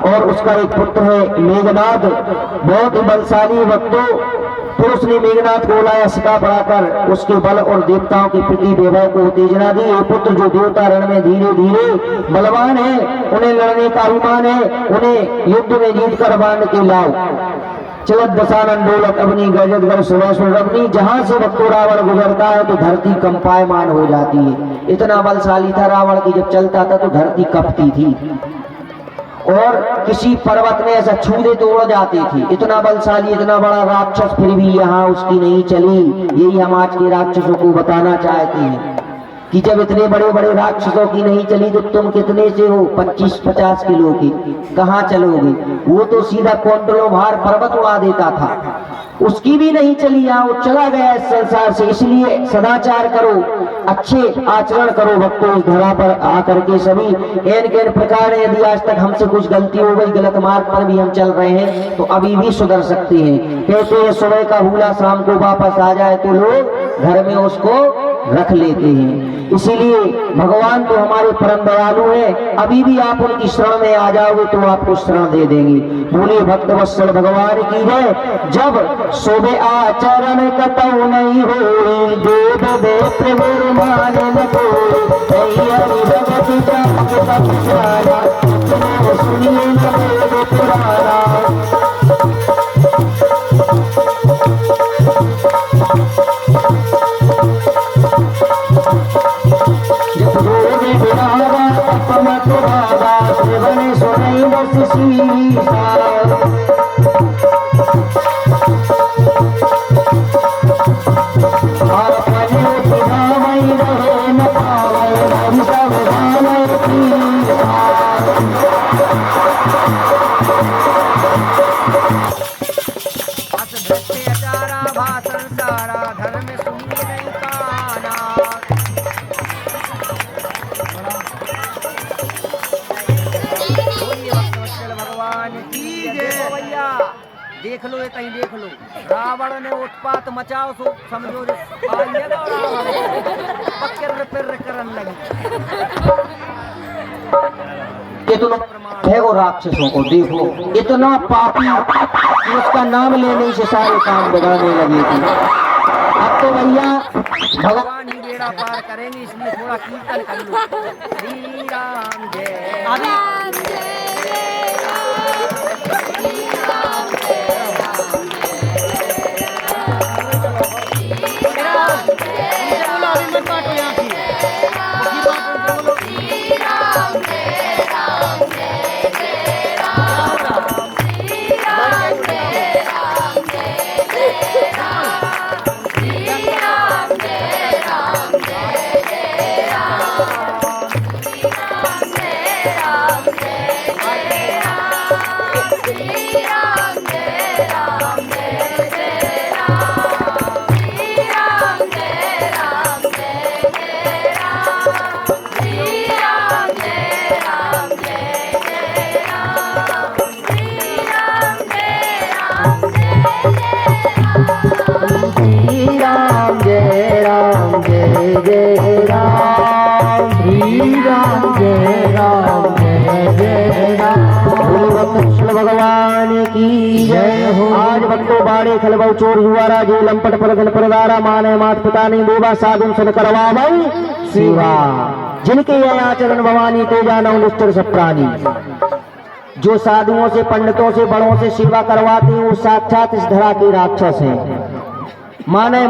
और उसका एक पुत्र है मेघनाद, बहुत ही बलशाली भक्तों। फिर उसने मेघनाथ को लाया सिका बढ़ाकर उसके बल और देवताओं के प्रति वैभव को उत्तेजना दी। ये पुत्र जो देवता रण में धीरे धीरे बलवान है, उन्हें लड़ने का अभिमान है, उन्हें युद्ध में जीत कर बांध के लाओ। चलत दशानन डोलक अपनी गजत गर सुबह अपनी। जहां से भक्तों रावण गुजरता है तो धरती कंपायमान हो जाती है। इतना बलशाली था रावण की, जब चलता था तो धरती कपती थी और किसी पर्वत में ऐसा छू दे तो उड़ जाती थी। इतना बलशाली, इतना बड़ा राक्षस, फिर भी यहाँ उसकी नहीं चली। यही हम आज के राक्षसों को बताना चाहते हैं कि जब इतने बड़े बड़े राक्षसों की नहीं चली तो तुम कितने से हो, 25-50 किलो की, कहाँ चलोगे। वो तो सीधा कोंडलो भार पर्वत उड़ा देता था, उसकी भी नहीं चली। यहाँ वो चला गया इस संसार से। इसलिए सदाचार करो, अच्छे आचरण करो भक्तों। इस धरा पर आकर के सभी एन प्रकार यदि आज तक हमसे कुछ गलती हो गई, गलत मार्ग पर भी हम चल रहे हैं तो अभी भी सुधर सकते हैं। कहते हैं सुबह का भूला शाम को वापस आ जाए तो लोग घर में उसको रख लेते हैं। इसीलिए भगवान तो हमारे परम दयालु हैं, अभी भी आप उनकी शरण में आ जाओगे तो आपको शरण दे देंगे। बोलिए भक्त वत्सल भगवान की है। जब सोबे आचरण कतऊ नहीं हो, देव दे प्रभु मान न कोई, भगत सुनिए न पुराना। देख लो, ये कहीं देख लो, रावण ने उत्पात मचाओ सो समझो आइएगा पक्कर पर करन लगी। इतना देखो राक्षसों को, देखो इतना पापी कि उसका नाम लेने से सारे काम बिगड़ने लगे थे। अब तो भैया भगवान ही बेड़ा पार करेंगे, इसलिए थोड़ा कीर्तन कर लो। श्री राम जय भगवान की जय हो। आज भक्तों बाड़े खलबौ चोर हुआ राजे लंपट परगन परदारा माने मात पिता ने बोबा साधु सन करवा भाई सेवा, जिनके यह आचरण भवानी तेजा नौ निष्ठर सप्राणी। जो साधुओं से पंडितों से बड़ों से सेवा करवाते हैं वो साक्षात इस धरा के राक्षस हैं। माने